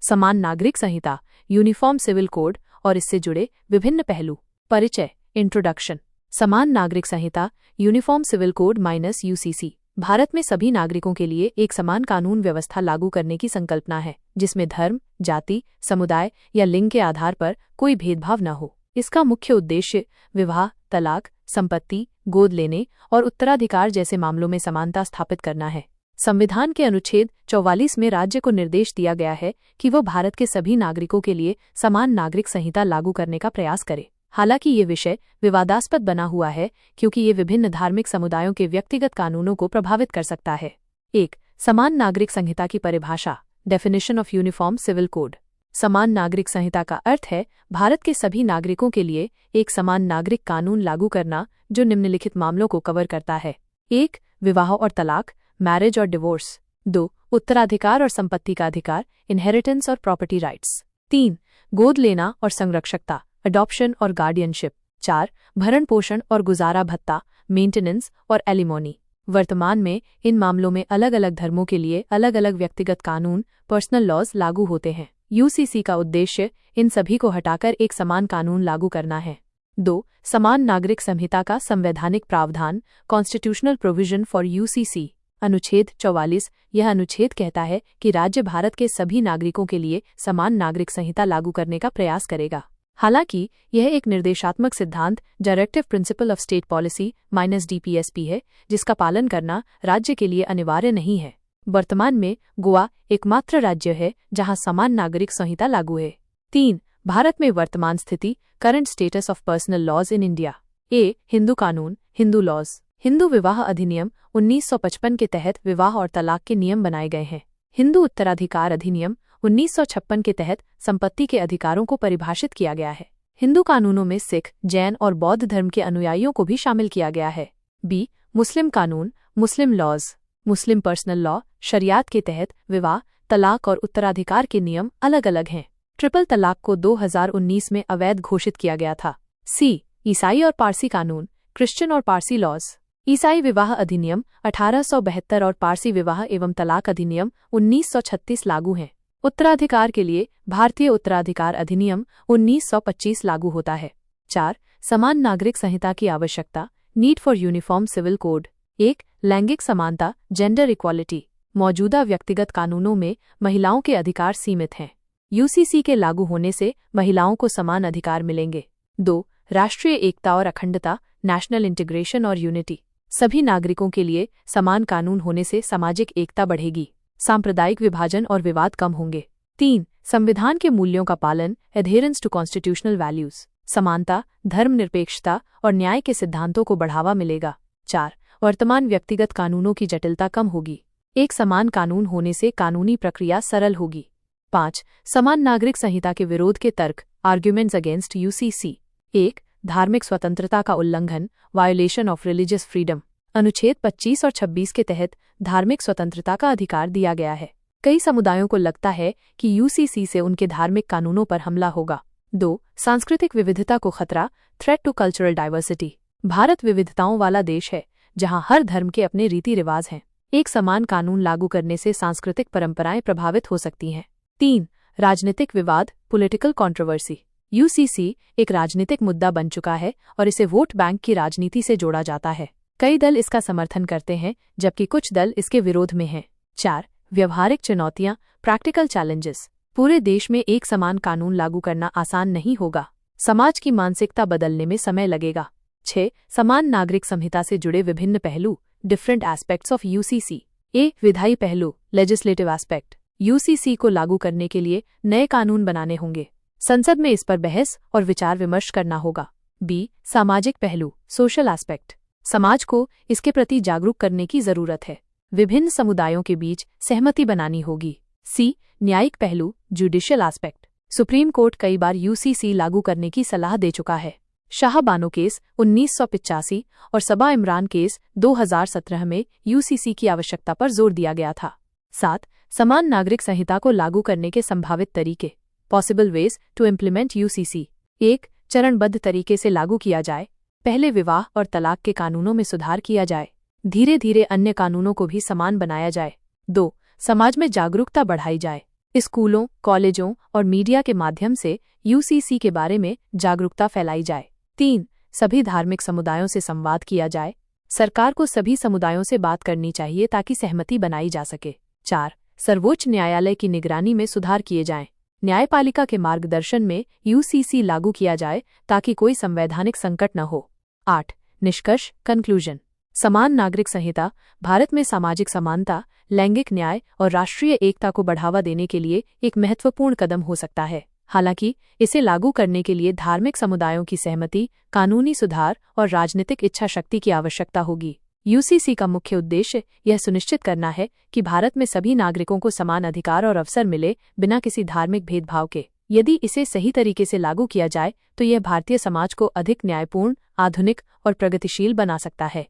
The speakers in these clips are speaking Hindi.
समान नागरिक संहिता, यूनिफॉर्म सिविल कोड और इससे जुड़े विभिन्न पहलू। परिचय, इंट्रोडक्शन। समान नागरिक संहिता, यूनिफॉर्म सिविल कोड (यूसीसी) भारत में सभी नागरिकों के लिए एक समान कानून व्यवस्था लागू करने की संकल्पना है, जिसमें धर्म, जाति, समुदाय या लिंग के आधार पर कोई भेदभाव न हो। इसका मुख्य उद्देश्य विवाह, तलाक, संपत्ति, गोद लेने और उत्तराधिकार जैसे मामलों में समानता स्थापित करना है। संविधान के अनुच्छेद 44 में राज्य को निर्देश दिया गया है कि वो भारत के सभी नागरिकों के लिए समान नागरिक संहिता लागू करने का प्रयास करे। हालांकि ये विषय विवादास्पद बना हुआ है क्योंकि ये विभिन्न धार्मिक समुदायों के व्यक्तिगत कानूनों को प्रभावित कर सकता है। 1. समान नागरिक संहिता की परिभाषा। Definition of uniform civil code. समान नागरिक संहिता का अर्थ है भारत के सभी नागरिकों के लिए एक समान नागरिक कानून लागू करना, जो निम्नलिखित मामलों को कवर करता है। 1. विवाह और तलाक, मैरिज और डिवोर्स। 2. उत्तराधिकार और संपत्ति का अधिकार, इनहेरिटेंस और प्रॉपर्टी राइट्स। 3. गोद लेना और संरक्षकता, अडॉप्शन और गार्डियनशिप। 4. भरण पोषण और गुजारा भत्ता, मेंटेनेंस और एलिमोनी। वर्तमान में इन मामलों में अलग अलग धर्मों के लिए अलग अलग व्यक्तिगत कानून, पर्सनल लॉज लागू होते हैं। यूसीसी का उद्देश्य इन सभी को हटाकर एक समान कानून लागू करना है। 2. समान नागरिक संहिता का संवैधानिक प्रावधान, कॉन्स्टिट्यूशनल प्रोविजन फॉर यूसीसी। अनुच्छेद 44। यह अनुच्छेद कहता है कि राज्य भारत के सभी नागरिकों के लिए समान नागरिक संहिता लागू करने का प्रयास करेगा। हालांकि यह एक निर्देशात्मक सिद्धांत, directive principle of state policy (DPSP) है, जिसका पालन करना राज्य के लिए अनिवार्य नहीं है। वर्तमान में गोवा एकमात्र राज्य है जहां समान नागरिक संहिता लागू है। 3. भारत में वर्तमान स्थिति, current status of personal laws in India. A. Hindu कानून, हिंदू लॉज। हिंदू विवाह अधिनियम 1955 के तहत विवाह और तलाक के नियम बनाए गए हैं। हिंदू उत्तराधिकार अधिनियम 1956 के तहत संपत्ति के अधिकारों को परिभाषित किया गया है। हिंदू कानूनों में सिख, जैन और बौद्ध धर्म के अनुयायियों को भी शामिल किया गया है। बी. मुस्लिम कानून, मुस्लिम लॉज। मुस्लिम पर्सनल लॉ, शरियात के तहत विवाह, तलाक और उत्तराधिकार के नियम अलग अलग हैं। ट्रिपल तलाक को 2019 में अवैध घोषित किया गया था। सी. ईसाई और पारसी कानून, क्रिश्चियन और पारसी लॉज। ईसाई विवाह अधिनियम 1872 और पारसी विवाह एवं तलाक अधिनियम 1936 लागू हैं। उत्तराधिकार के लिए भारतीय उत्तराधिकार अधिनियम 1925 लागू होता है। 4. समान नागरिक संहिता की आवश्यकता, need for uniform civil code. 1. लैंगिक समानता, जेंडर इक्वालिटी। मौजूदा व्यक्तिगत कानूनों में महिलाओं के अधिकार सीमित हैं। यूसीसी के लागू होने से महिलाओं को समान अधिकार मिलेंगे। 2. राष्ट्रीय एकता और अखंडता, नेशनल इंटीग्रेशन और यूनिटी। सभी नागरिकों के लिए समान कानून होने से सामाजिक एकता बढ़ेगी, सांप्रदायिक विभाजन और विवाद कम होंगे। 3. संविधान के मूल्यों का पालन, एडहेरेंस टू कॉन्स्टिट्यूशनल वैल्यूज। समानता, धर्मनिरपेक्षता और न्याय के सिद्धांतों को बढ़ावा मिलेगा। 4. वर्तमान व्यक्तिगत कानूनों की जटिलता कम होगी। एक समान कानून होने से कानूनी प्रक्रिया सरल होगी। 5. समान नागरिक संहिता के विरोध के तर्क, आर्ग्यूमेंट्स अगेंस्ट यूसीसी। 1. धार्मिक स्वतंत्रता का उल्लंघन, वायोलेशन ऑफ रिलीजियस फ्रीडम। अनुच्छेद 25 और 26 के तहत धार्मिक स्वतंत्रता का अधिकार दिया गया है। कई समुदायों को लगता है कि यूसीसी से उनके धार्मिक कानूनों पर हमला होगा। 2. सांस्कृतिक विविधता को खतरा, threat to cultural diversity. Bharat विविधताओं वाला देश है जहां हर धर्म के अपने रीति रिवाज हैं। एक समान कानून लागू करने से सांस्कृतिक परंपराएं प्रभावित हो सकती हैं। 3. राजनीतिक विवाद, पॉलिटिकल कंट्रोवर्सी। यूसीसी एक राजनीतिक मुद्दा बन चुका है और इसे वोट बैंक की राजनीति से जोड़ा जाता है। कई दल इसका समर्थन करते हैं जबकि कुछ दल इसके विरोध में हैं। 4. व्यवहारिक चुनौतियां, प्रैक्टिकल चैलेंजेस। पूरे देश में एक समान कानून लागू करना आसान नहीं होगा। समाज की मानसिकता बदलने में समय लगेगा। 6. समान नागरिक संहिता से जुड़े विभिन्न पहलू, डिफरेंट एस्पेक्ट्स ऑफ यूसीसी। ए. विधायी पहलू, लेजिस्लेटिव एस्पेक्ट। यूसीसी को लागू करने के लिए नए कानून बनाने होंगे। संसद में इस पर बहस और विचार विमर्श करना होगा। बी. सामाजिक पहलू, सोशल एस्पेक्ट। समाज को इसके प्रति जागरूक करने की जरूरत है। विभिन्न समुदायों के बीच सहमति बनानी होगी। सी. न्यायिक पहलू, जुडिशियल एस्पेक्ट। सुप्रीम कोर्ट कई बार यूसीसी लागू करने की सलाह दे चुका है। शाह बानो केस 1985 और सबा इमरान केस 2017 में यूसीसी की आवश्यकता पर जोर दिया गया था। 7. समान नागरिक संहिता को लागू करने के संभावित तरीके, possible ways to implement UCC. 1. चरणबद्ध तरीके से लागू किया जाए। पहले विवाह और तलाक के कानूनों में सुधार किया जाए, धीरे धीरे अन्य कानूनों को भी समान बनाया जाए। 2. समाज में जागरूकता बढ़ाई जाए। स्कूलों, कॉलेजों और मीडिया के माध्यम से यूसीसी के बारे में जागरूकता फैलाई जाए। 3. सभी धार्मिक समुदायों से संवाद किया जाए। सरकार को सभी समुदायों से बात करनी चाहिए ताकि सहमति बनाई जा सके। 4. सर्वोच्च न्यायालय की निगरानी में सुधार किए जाएं। न्यायपालिका के मार्गदर्शन में यूसीसी लागू किया जाए ताकि कोई संवैधानिक संकट न हो। 8. निष्कर्ष कंक्लूजन। समान नागरिक संहिता भारत में सामाजिक समानता, लैंगिक न्याय और राष्ट्रीय एकता को बढ़ावा देने के लिए एक महत्वपूर्ण कदम हो सकता है। हालांकि इसे लागू करने के लिए धार्मिक समुदायों की सहमति, कानूनी सुधार और राजनीतिक इच्छा शक्ति की आवश्यकता होगी। यूसीसी का मुख्य उद्देश्य यह सुनिश्चित करना है कि भारत में सभी नागरिकों को समान अधिकार और अवसर मिले, बिना किसी धार्मिक भेदभाव के। यदि इसे सही तरीके से लागू किया जाए तो यह भारतीय समाज को अधिक न्यायपूर्ण, आधुनिक और प्रगतिशील बना सकता है।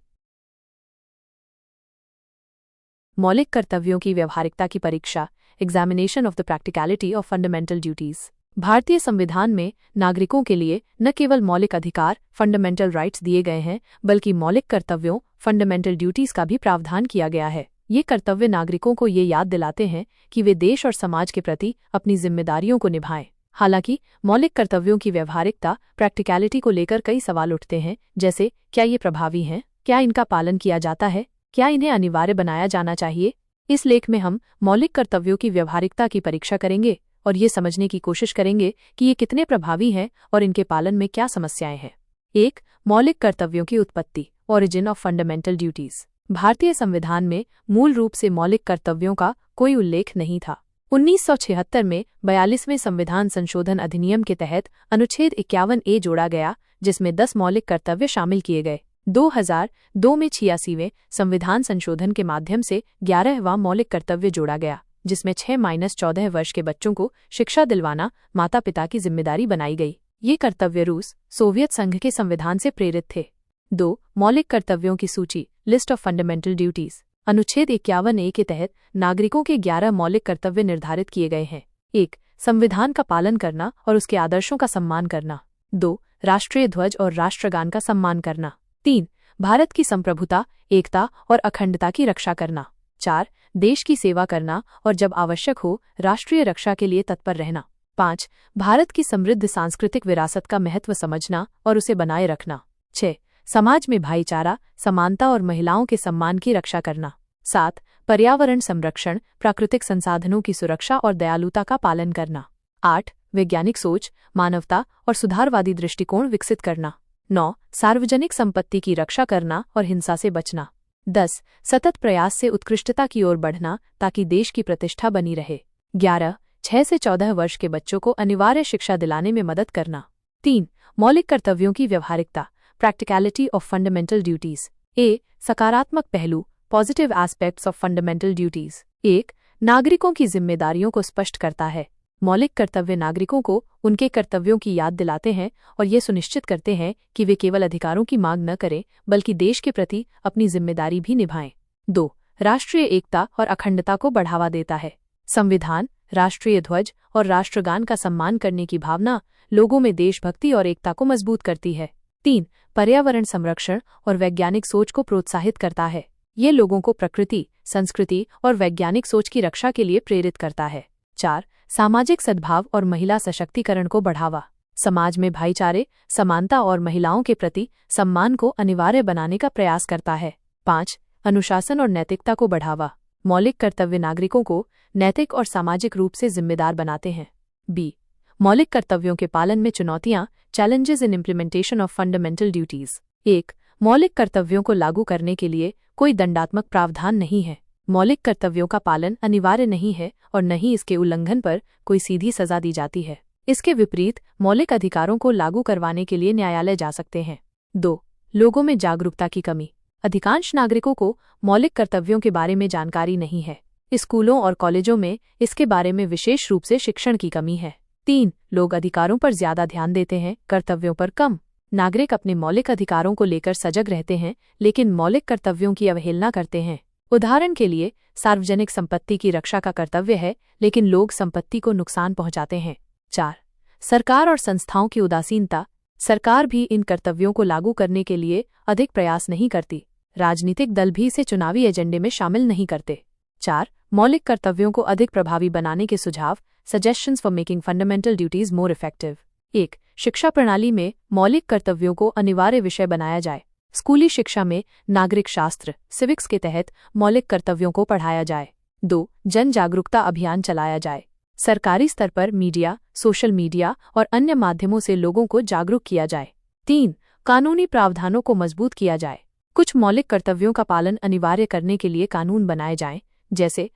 मौलिक कर्तव्यों की व्यावहारिकता की परीक्षा, examination of the practicality of fundamental duties. भारतीय संविधान में नागरिकों के लिए न केवल मौलिक अधिकार, फंडामेंटल राइट्स दिए गए हैं, बल्कि मौलिक कर्तव्यों, फंडामेंटल ड्यूटीज का भी प्रावधान किया गया है। ये कर्तव्य नागरिकों को ये याद दिलाते हैं कि वे देश और समाज के प्रति अपनी जिम्मेदारियों को निभाएं। हालांकि मौलिक कर्तव्यों की व्यावहारिकता, प्रैक्टिकलिटी को लेकर कई सवाल उठते हैं, जैसे क्या ये प्रभावी हैं, क्या इनका पालन किया जाता है, क्या इन्हें अनिवार्य बनाया जाना चाहिए। इस लेख में हम मौलिक कर्तव्यों की व्यावहारिकता की परीक्षा करेंगे और ये समझने की कोशिश करेंगे कि ये कितने प्रभावी हैं और इनके पालन में क्या समस्याएं हैं। 1. मौलिक कर्तव्यों की उत्पत्ति, ओरिजिन ऑफ फंडामेंटल ड्यूटीज। भारतीय संविधान में मूल रूप से मौलिक कर्तव्यों का कोई उल्लेख नहीं था। 1976 में 42वें संविधान संशोधन अधिनियम के तहत अनुच्छेद 51A जोड़ा गया, जिसमें 10 मौलिक कर्तव्य शामिल किए गए। 2002 में 86वें संविधान संशोधन के माध्यम से 11वां मौलिक कर्तव्य जोड़ा गया, जिसमें 6-14 वर्ष के बच्चों को शिक्षा दिलवाना माता पिता की जिम्मेदारी बनाई गई। ये कर्तव्य रूस, सोवियत संघ के संविधान से प्रेरित थे। 2. मौलिक कर्तव्यों की सूची, लिस्ट ऑफ फंडामेंटल ड्यूटीज। अनुच्छेद 51A के तहत नागरिकों के 11 मौलिक कर्तव्य निर्धारित किए गए हैं। 1. संविधान का पालन करना और उसके आदर्शों का सम्मान करना। 2. राष्ट्रीय ध्वज और राष्ट्रगान का सम्मान करना। 3. भारत की संप्रभुता, एकता और अखंडता की रक्षा करना। 4. देश की सेवा करना और जब आवश्यक हो राष्ट्रीय रक्षा के लिए तत्पर रहना। 5. भारत की समृद्ध सांस्कृतिक विरासत का महत्व समझना और उसे बनाए रखना। 6. समाज में भाईचारा, समानता और महिलाओं के सम्मान की रक्षा करना। 7. पर्यावरण संरक्षण, प्राकृतिक संसाधनों की सुरक्षा और दयालुता का पालन करना। 8. वैज्ञानिक सोच, मानवता और सुधारवादी दृष्टिकोण विकसित करना। 9. सार्वजनिक संपत्ति की रक्षा करना और हिंसा से बचना। 10. सतत प्रयास से उत्कृष्टता की ओर बढ़ना ताकि देश की प्रतिष्ठा बनी रहे। 11. 6 से 14 वर्ष के बच्चों को अनिवार्य शिक्षा दिलाने में मदद करना। 3. मौलिक कर्तव्यों की व्यावहारिकता, प्रैक्टिकलिटी ऑफ फंडामेंटल ड्यूटीज। ए. सकारात्मक पहलू, positive aspects of fundamental duties. 1. नागरिकों की जिम्मेदारियों को स्पष्ट करता है। मौलिक कर्तव्य नागरिकों को उनके कर्तव्यों की याद दिलाते हैं और ये सुनिश्चित करते हैं कि वे केवल अधिकारों की मांग न करें, बल्कि देश के प्रति अपनी जिम्मेदारी भी निभाएं। 2. राष्ट्रीय एकता और अखंडता को बढ़ावा देता है। संविधान, राष्ट्रीय ध्वज और राष्ट्रगान का सम्मान करने की भावना लोगों में देशभक्ति और एकता को मजबूत करती है। 3. पर्यावरण संरक्षण और वैज्ञानिक सोच को प्रोत्साहित करता है। ये लोगों को प्रकृति, संस्कृति और वैज्ञानिक सोच की रक्षा के लिए प्रेरित करता है। 4. सामाजिक सद्भाव और महिला सशक्तिकरण को बढ़ावा, समाज में भाईचारे, समानता और महिलाओं के प्रति सम्मान को अनिवार्य बनाने का प्रयास करता है। 5. अनुशासन और नैतिकता को बढ़ावा, मौलिक कर्तव्य नागरिकों को नैतिक और सामाजिक रूप से जिम्मेदार बनाते हैं। बी. मौलिक कर्तव्यों के पालन में चुनौतियां, challenges in implementation of fundamental duties. 1. मौलिक कर्तव्यों को लागू करने के लिए कोई दंडात्मक प्रावधान नहीं है। मौलिक कर्तव्यों का पालन अनिवार्य नहीं है और न ही इसके उल्लंघन पर कोई सीधी सजा दी जाती है। इसके विपरीत मौलिक अधिकारों को लागू करवाने के लिए न्यायालय जा सकते हैं। 2. लोगों में जागरूकता की कमी, अधिकांश नागरिकों को मौलिक कर्तव्यों के बारे में जानकारी नहीं है। स्कूलों और कॉलेजों में इसके बारे में विशेष रूप से शिक्षण की कमी है। 3. लोग अधिकारों पर ज्यादा ध्यान देते हैं, कर्तव्यों पर कम। नागरिक अपने मौलिक अधिकारों को लेकर सजग रहते हैं, लेकिन मौलिक कर्तव्यों की अवहेलना करते हैं। उदाहरण के लिए, सार्वजनिक संपत्ति की रक्षा का कर्तव्य है, लेकिन लोग संपत्ति को नुकसान पहुंचाते हैं। 4. सरकार और संस्थाओं की उदासीनता, सरकार भी इन कर्तव्यों को लागू करने के लिए अधिक प्रयास नहीं करती। राजनीतिक दल भी इसे चुनावी एजेंडे में शामिल नहीं करते। 4. मौलिक कर्तव्यों को अधिक प्रभावी बनाने के सुझाव, suggestions for making fundamental duties more effective. 1. शिक्षा प्रणाली में मौलिक कर्तव्यों को अनिवार्य विषय बनाया जाए। स्कूली शिक्षा में नागरिक शास्त्र सिविक्स के तहत मौलिक कर्तव्यों को पढ़ाया जाए। 2. जन जागरूकता अभियान चलाया जाए। सरकारी स्तर पर मीडिया, सोशल मीडिया और अन्य माध्यमों से लोगों को जागरूक किया जाए। 3. कानूनी प्रावधानों को मजबूत किया जाए। कुछ मौलिक कर्तव्यों का पालन अनिवार्य करने के लिए कानून बनाए जाएं, जैसे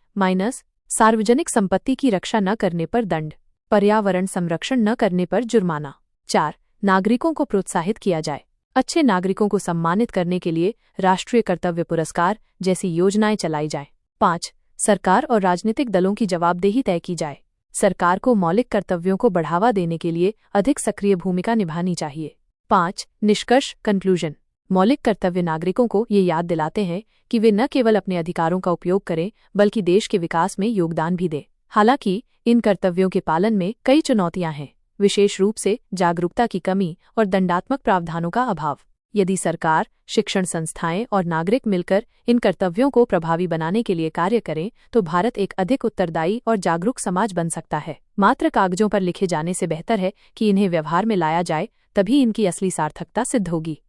सार्वजनिक संपत्ति की रक्षा न करने पर दंड, पर्यावरण संरक्षण न करने पर जुर्माना। 4. नागरिकों को प्रोत्साहित किया जाए। अच्छे नागरिकों को सम्मानित करने के लिए राष्ट्रीय कर्तव्य पुरस्कार जैसी योजनाएं चलाई जाएं। 5. सरकार और राजनीतिक दलों की जवाबदेही तय की जाए। सरकार को मौलिक कर्तव्यों को बढ़ावा देने के लिए अधिक सक्रिय भूमिका निभानी चाहिए। 5. निष्कर्ष कंक्लूजन। मौलिक कर्तव्य नागरिकों को ये याद दिलाते हैं कि वे न केवल अपने अधिकारों का उपयोग करें बल्कि देश के विकास में योगदान भी दें। हालांकि इन कर्तव्यों के पालन में कई चुनौतियां हैं, विशेष रूप से जागरूकता की कमी और दंडात्मक प्रावधानों का अभाव। यदि सरकार, शिक्षण संस्थाएं और नागरिक मिलकर इन कर्तव्यों को प्रभावी बनाने के लिए कार्य करें तो भारत एक अधिक उत्तरदायी और जागरूक समाज बन सकता है। मात्र कागजों पर लिखे जाने से बेहतर है कि इन्हें व्यवहार में लाया जाए, तभी इनकी असली सार्थकता सिद्ध होगी।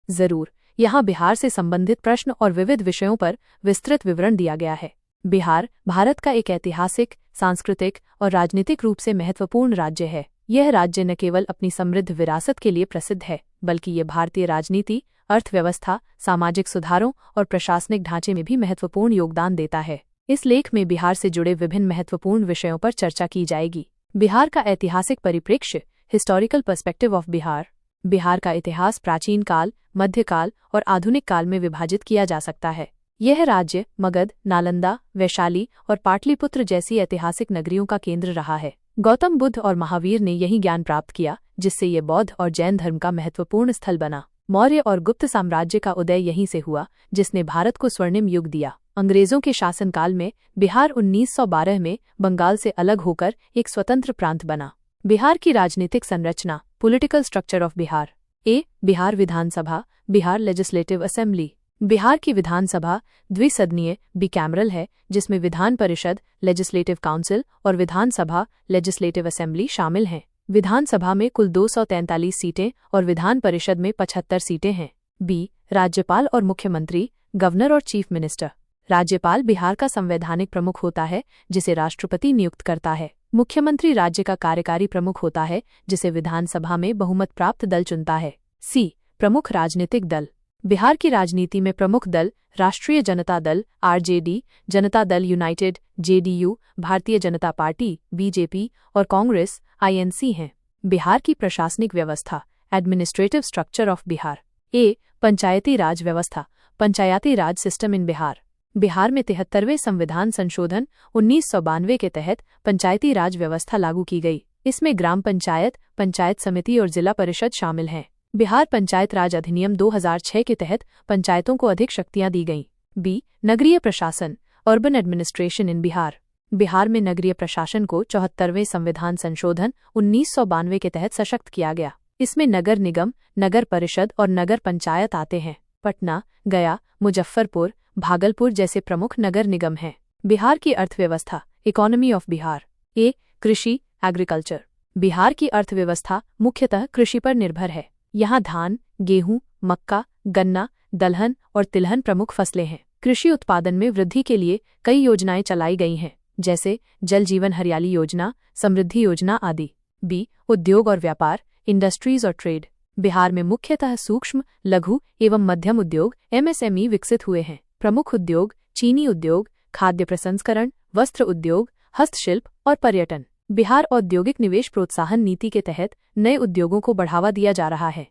जरूर, यहाँ बिहार से संबंधित प्रश्न और विविध विषयों पर विस्तृत विवरण दिया गया है। बिहार भारत का एक ऐतिहासिक, सांस्कृतिक और राजनीतिक रूप से महत्वपूर्ण राज्य है। यह राज्य न केवल अपनी समृद्ध विरासत के लिए प्रसिद्ध है, बल्कि ये भारतीय राजनीति, अर्थव्यवस्था, सामाजिक सुधारों और प्रशासनिक ढांचे में भी महत्वपूर्ण योगदान देता है। इस लेख में बिहार से जुड़े विभिन्न महत्वपूर्ण विषयों पर चर्चा की जाएगी। बिहार का ऐतिहासिक परिप्रेक्ष्य, historical perspective of Bihar. Bihar का इतिहास प्राचीन काल, मध्यकाल और आधुनिक काल में विभाजित किया जा सकता है। यह राज्य मगध, नालंदा, वैशाली और पाटलिपुत्र जैसी ऐतिहासिक नगरियों का केंद्र रहा है। गौतम बुद्ध और महावीर ने यहीं ज्ञान प्राप्त किया, जिससे ये बौद्ध और जैन धर्म का महत्वपूर्ण स्थल बना। मौर्य और गुप्त साम्राज्य का उदय यहीं से हुआ, जिसने भारत को स्वर्णिम युग दिया। अंग्रेजों के शासनकाल में बिहार 1912 में बंगाल से अलग होकर एक स्वतंत्र प्रांत बना। बिहार की राजनीतिक संरचना, political structure of Bihar. Bihar Vidhan Sabha, Bihar legislative assembly. Bihar की विधानसभा द्विसदनीय बिकैमरल है, जिसमें विधान परिषद, लेजिस्लेटिव काउंसिल और विधानसभा, लेजिस्लेटिव असेंबली शामिल हैं। विधानसभा में कुल 243 सीटें और विधान परिषद में 75 सीटें हैं। राज्यपाल और मुख्यमंत्री, गवर्नर और चीफ मिनिस्टर। राज्यपाल बिहार का संवैधानिक प्रमुख होता है, जिसे राष्ट्रपति नियुक्त करता है। मुख्यमंत्री राज्य का कार्यकारी प्रमुख होता है, जिसे विधानसभा में बहुमत प्राप्त दल चुनता है। प्रमुख राजनीतिक दल। बिहार की राजनीति में प्रमुख दल राष्ट्रीय Janata Dal (RJD), Janata Dal United (JDU), Bharatiya Janata party (BJP) और कांग्रेस (आईएनसी) हैं। बिहार की प्रशासनिक व्यवस्था, एडमिनिस्ट्रेटिव स्ट्रक्चर ऑफ बिहार। पंचायती राज व्यवस्था, पंचायती राज सिस्टम इन बिहार। बिहार में 73वें संविधान संशोधन 1992 के तहत पंचायती राज व्यवस्था लागू की गई। इसमें ग्राम पंचायत, पंचायत समिति और जिला परिषद शामिल हैं। बिहार पंचायत राज अधिनियम 2006 के तहत पंचायतों को अधिक शक्तियां दी गईं। नगरीय प्रशासन, urban administration in Bihar. Bihar में नगरीय प्रशासन को 74वें संविधान संशोधन 1992 के तहत सशक्त किया गया। इसमें नगर निगम, नगर परिषद और नगर पंचायत आते हैं। पटना, गया, मुजफ्फरपुर, भागलपुर जैसे प्रमुख नगर निगम हैं। बिहार की अर्थव्यवस्था, इकोनॉमी ऑफ बिहार। कृषि, एग्रीकल्चर। बिहार की अर्थव्यवस्था मुख्यतः कृषि पर निर्भर है। यहाँ धान, गेहूं, मक्का, गन्ना, दलहन और तिलहन प्रमुख फसलें हैं। कृषि उत्पादन में वृद्धि के लिए कई योजनाएं चलाई गई हैं, जैसे जल जीवन हरियाली योजना, समृद्धि योजना आदि। उद्योग और व्यापार, इंडस्ट्रीज और ट्रेड। बिहार में मुख्यतः सूक्ष्म, लघु एवं मध्यम उद्योग (एमएसएमई) विकसित हुए हैं। प्रमुख उद्योग चीनी उद्योग, खाद्य प्रसंस्करण, वस्त्र उद्योग, हस्तशिल्प और पर्यटन। बिहार औद्योगिक निवेश प्रोत्साहन नीति के तहत नए उद्योगों को बढ़ावा दिया जा रहा है।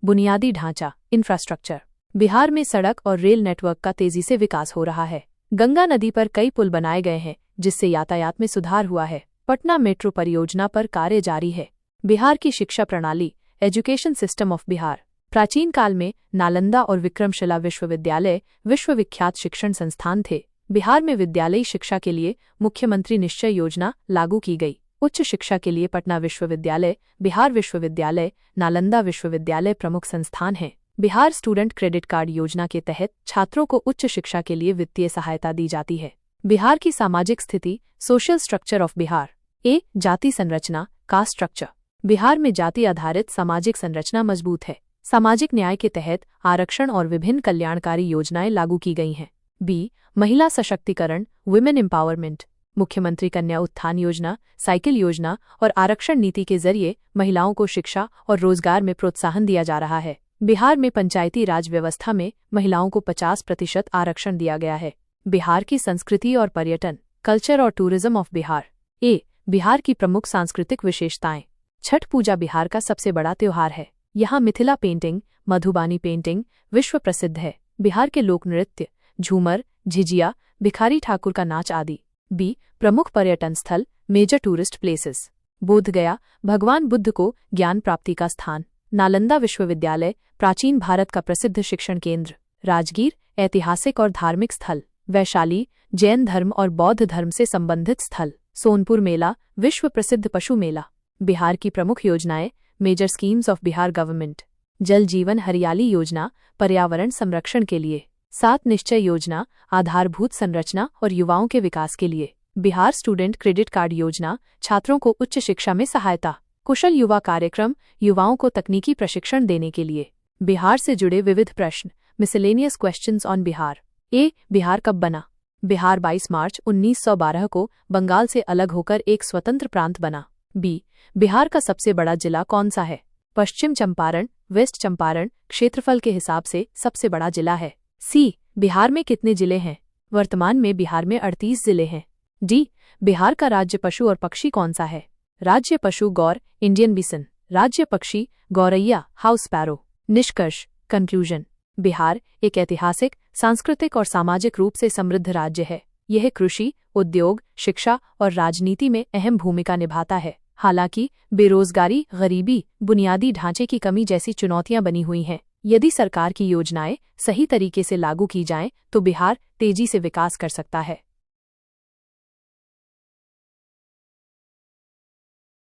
बुनियादी ढांचा, इंफ्रास्ट्रक्चर। बिहार में सड़क और रेल नेटवर्क का तेजी से विकास हो रहा है। गंगा नदी पर कई पुल बनाए गए हैं, जिससे यातायात में सुधार हुआ है। पटना मेट्रो परियोजना पर कार्य जारी है। बिहार की शिक्षा प्रणाली, एजुकेशन सिस्टम ऑफ बिहार। प्राचीन काल में नालंदा और विक्रमशिला विश्वविद्यालय विश्वविख्यात शिक्षण संस्थान थे। बिहार में विद्यालयी शिक्षा के लिए मुख्यमंत्री निश्चय योजना लागू की गई। उच्च शिक्षा के लिए पटना विश्वविद्यालय, बिहार विश्वविद्यालय, नालंदा विश्वविद्यालय प्रमुख संस्थान हैं। बिहार स्टूडेंट क्रेडिट कार्ड योजना के तहत छात्रों को उच्च शिक्षा के लिए वित्तीय सहायता दी जाती है। बिहार की सामाजिक स्थिति, सोशल स्ट्रक्चर ऑफ बिहार। ए, जाति संरचना, कास्ट स्ट्रक्चर। बिहार में जाति आधारित सामाजिक संरचना मजबूत है। सामाजिक न्याय के तहत आरक्षण और विभिन्न कल्याणकारी योजनाएं लागू की गई हैं। बी, महिला सशक्तिकरण, वुमेन एम्पावरमेंट। मुख्यमंत्री कन्या उत्थान योजना, साइकिल योजना और आरक्षण नीति के जरिए महिलाओं को शिक्षा और रोजगार में प्रोत्साहन दिया जा रहा है। बिहार में पंचायती राज व्यवस्था में महिलाओं को 50% आरक्षण दिया गया है। बिहार की संस्कृति और पर्यटन, कल्चर और टूरिज्म ऑफ बिहार। ए, बिहार की प्रमुख सांस्कृतिक विशेषताएं। छठ पूजा बिहार का सबसे बड़ा त्योहार है। यहाँ मिथिला पेंटिंग, मधुबानी पेंटिंग विश्व प्रसिद्ध है। बिहार के लोक नृत्य, झूमर, झिझिया, भिखारी ठाकुर का नाच आदि। बी, प्रमुख पर्यटन स्थल, मेजर टूरिस्ट प्लेसेस। बोधगया, भगवान बुद्ध को ज्ञान प्राप्ति का स्थान। नालंदा विश्वविद्यालय, प्राचीन भारत का प्रसिद्ध शिक्षण केंद्र। राजगीर, ऐतिहासिक और धार्मिक स्थल। वैशाली, जैन धर्म और बौद्ध धर्म से संबंधित स्थल। सोनपुर मेला, विश्व प्रसिद्ध पशु मेला। बिहार की प्रमुख योजनाएं, major schemes of Bihar government. Jal Jeevan हरियाली योजना, पर्यावरण संरक्षण के लिए। 7 निश्चय योजना, आधारभूत संरचना और युवाओं के विकास के लिए। बिहार स्टूडेंट क्रेडिट कार्ड योजना, छात्रों को उच्च शिक्षा में सहायता। कुशल युवा कार्यक्रम, युवाओं को तकनीकी प्रशिक्षण देने के लिए। बिहार से जुड़े विविध प्रश्न, मिसलेनियस क्वेश्चंस ऑन बिहार। ए, बिहार कब बना? बिहार 22 मार्च 1912 को बंगाल से अलग होकर एक स्वतंत्र प्रांत बना। बी, बिहार का सबसे बड़ा जिला कौन सा है? पश्चिम चंपारण, वेस्ट चंपारण क्षेत्रफल के हिसाब से सबसे बड़ा जिला है। सी, बिहार में कितने जिले हैं? वर्तमान में बिहार में 38 जिले हैं। डी, बिहार का राज्य पशु और पक्षी कौन सा है? राज्य पशु गौर, इंडियन बिसन। राज्य पक्षी गौरैया, हाउस स्पैरो। निष्कर्ष, कंक्लूजन। बिहार एक ऐतिहासिक, सांस्कृतिक और सामाजिक रूप से समृद्ध राज्य है। यह कृषि, उद्योग, शिक्षा और राजनीति में अहम भूमिका निभाता है। हालांकि बेरोजगारी, गरीबी, बुनियादी ढांचे की कमी जैसी चुनौतियां बनी हुई हैं। यदि सरकार की योजनाएं सही तरीके से लागू की जाएं, तो बिहार तेजी से विकास कर सकता है।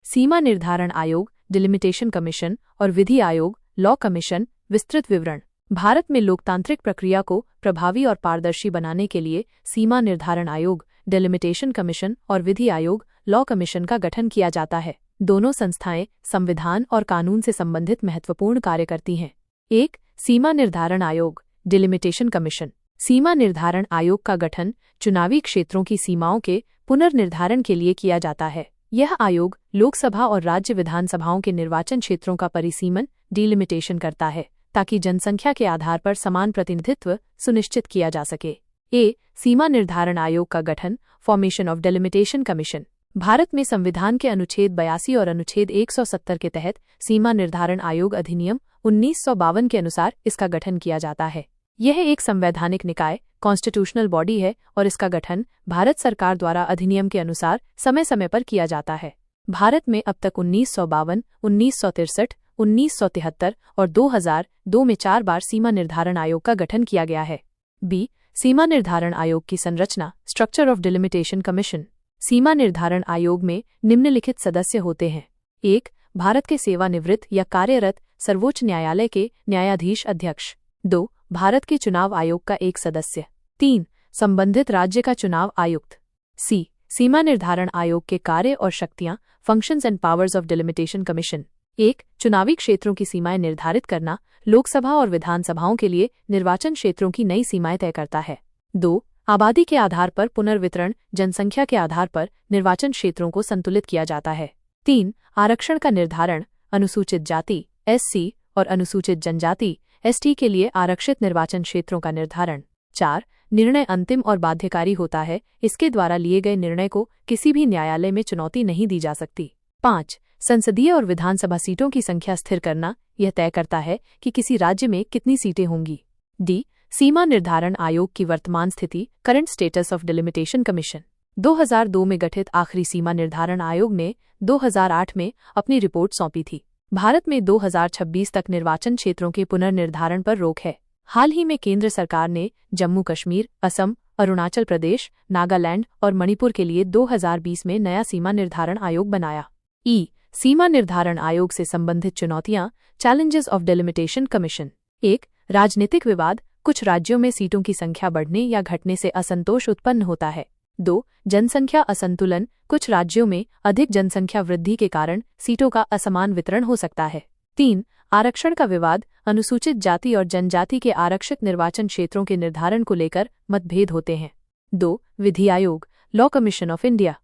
सीमा निर्धारण आयोग, डिलिमिटेशन कमीशन और विधि आयोग, लॉ कमीशन। विस्तृत विवरण। भारत में लोकतांत्रिक प्रक्रिया को प्रभावी और पारदर्शी बनाने के लिए सीमा निर्धारण आयोग, डिलिमिटेशन कमीशन और विधि आयोग, लॉ कमीशन का गठन किया जाता है। दोनों संस्थाएं संविधान और कानून से संबंधित महत्वपूर्ण कार्य करती हैं। 1. सीमा निर्धारण आयोग, डिलिमिटेशन कमीशन। सीमा निर्धारण आयोग का गठन चुनावी क्षेत्रों की सीमाओं के पुनर्निर्धारण के लिए किया जाता है। यह आयोग लोकसभा और राज्य विधानसभाओं के निर्वाचन क्षेत्रों का परिसीमन, डिलिमिटेशन करता है, ताकि जनसंख्या के आधार पर समान प्रतिनिधित्व सुनिश्चित किया जा सके। ए. सीमा निर्धारण आयोग का गठन, formation of delimitation commission. Bharat में संविधान के अनुच्छेद 82 और अनुच्छेद 170 के तहत सीमा निर्धारण आयोग अधिनियम 1952 के अनुसार इसका गठन किया जाता है। यह एक संवैधानिक निकाय, कॉन्स्टिट्यूशनल बॉडी है और इसका गठन भारत सरकार द्वारा अधिनियम के अनुसार समय समय पर किया जाता है। भारत में अब तक 1952, 1963, 1973 और 2002 में 4 बार सीमा निर्धारण आयोग का गठन किया गया है। बी. सीमा निर्धारण आयोग की संरचना, स्ट्रक्चर ऑफ डिलिमिटेशन कमीशन। सीमा निर्धारण आयोग में निम्नलिखित सदस्य होते हैं। 1. भारत के सेवानिवृत्त या कार्यरत सर्वोच्च न्यायालय के न्यायाधीश अध्यक्ष। 2. भारत के चुनाव आयोग का एक सदस्य। 3. संबंधित राज्य का चुनाव आयुक्त। सी. सीमा निर्धारण आयोग के कार्य और शक्तियां, functions and powers of delimitation commission. 1. चुनावी क्षेत्रों की सीमाएं निर्धारित करना, लोकसभा और विधानसभाओं के लिए निर्वाचन क्षेत्रों की नई सीमाएं तय करता है। 2. आबादी के आधार पर पुनर्वितरण, जनसंख्या के आधार पर निर्वाचन क्षेत्रों को संतुलित किया जाता है। 3. आरक्षण का निर्धारण, अनुसूचित जाति SC और अनुसूचित जनजाति ST के लिए आरक्षित निर्वाचन क्षेत्रों का निर्धारण। 4. निर्णय अंतिम और बाध्यकारी होता है, इसके द्वारा लिए गए निर्णय को किसी भी न्यायालय में चुनौती नहीं दी जा सकती। 5. संसदीय और विधानसभा सीटों की संख्या स्थिर करना, यह तय करता है कि किसी राज्य में कितनी सीटें होंगी। डी. सीमा निर्धारण आयोग की वर्तमान स्थिति, current status of delimitation commission. 2002 में गठित आखिरी सीमा निर्धारण आयोग ने 2008 में अपनी रिपोर्ट सौंपी थी। भारत में 2026 तक निर्वाचन क्षेत्रों के पुनर्निर्धारण पर रोक है। हाल ही में केंद्र सरकार ने जम्मू कश्मीर, असम, अरुणाचल प्रदेश, नागालैंड और मणिपुर के लिए 2020 में नया सीमा निर्धारण आयोग बनाया। ई. सीमा निर्धारण आयोग से संबंधित चुनौतियां, चैलेंजेस ऑफ डिलिमिटेशन कमीशन। 1. राजनीतिक विवाद, कुछ राज्यों में सीटों की संख्या बढ़ने या घटने से असंतोष उत्पन्न होता है। 2. जनसंख्या असंतुलन, कुछ राज्यों में अधिक जनसंख्या वृद्धि के कारण सीटों का असमान वितरण हो सकता है। 3. आरक्षण का विवाद, अनुसूचित जाति और जनजाति के आरक्षित निर्वाचन क्षेत्रों के निर्धारण को लेकर मतभेद होते हैं। 2. विधि आयोग, लॉ कमीशन ऑफ इंडिया।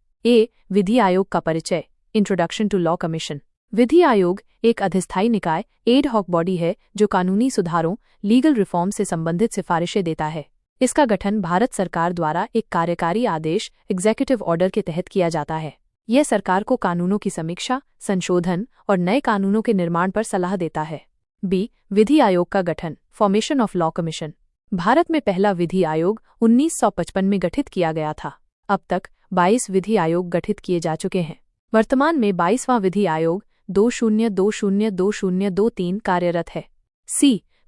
विधि आयोग का परिचय, इंट्रोडक्शन टू लॉ कमीशन। विधि आयोग एक अधिस्थायी निकाय, एड हॉक बॉडी है जो कानूनी सुधारों, लीगल रिफॉर्म से संबंधित सिफारिशें देता है। इसका गठन भारत सरकार द्वारा एक कार्यकारी आदेश, एग्जीक्यूटिव ऑर्डर के तहत किया जाता है। यह सरकार को कानूनों की समीक्षा, संशोधन और नए कानूनों के निर्माण पर सलाह देता है। विधि आयोग का गठन, formation of law commission. Bharat में पहला विधि आयोग 1955 में गठित किया गया था। अब तक 22 विधि आयोग गठित किए जा चुके हैं। वर्तमान में 22वां विधि आयोग 20202023 कार्यरत है।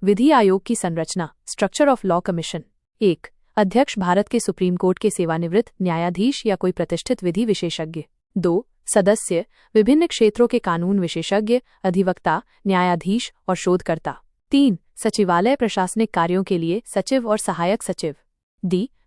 विधि आयोग की संरचना, स्ट्रक्चर ऑफ लॉ कमीशन। 1. अध्यक्ष भारत के सुप्रीम कोर्ट के सेवानिवृत्त न्यायाधीश या कोई प्रतिष्ठित विधि विशेषज्ञ। 2. सदस्य, विभिन्न क्षेत्रों के कानून विशेषज्ञ, अधिवक्ता, न्यायाधीश और शोधकर्ता। 3. सचिवालय, प्रशासनिक कार्यों के लिए सचिव और सहायक सचिव।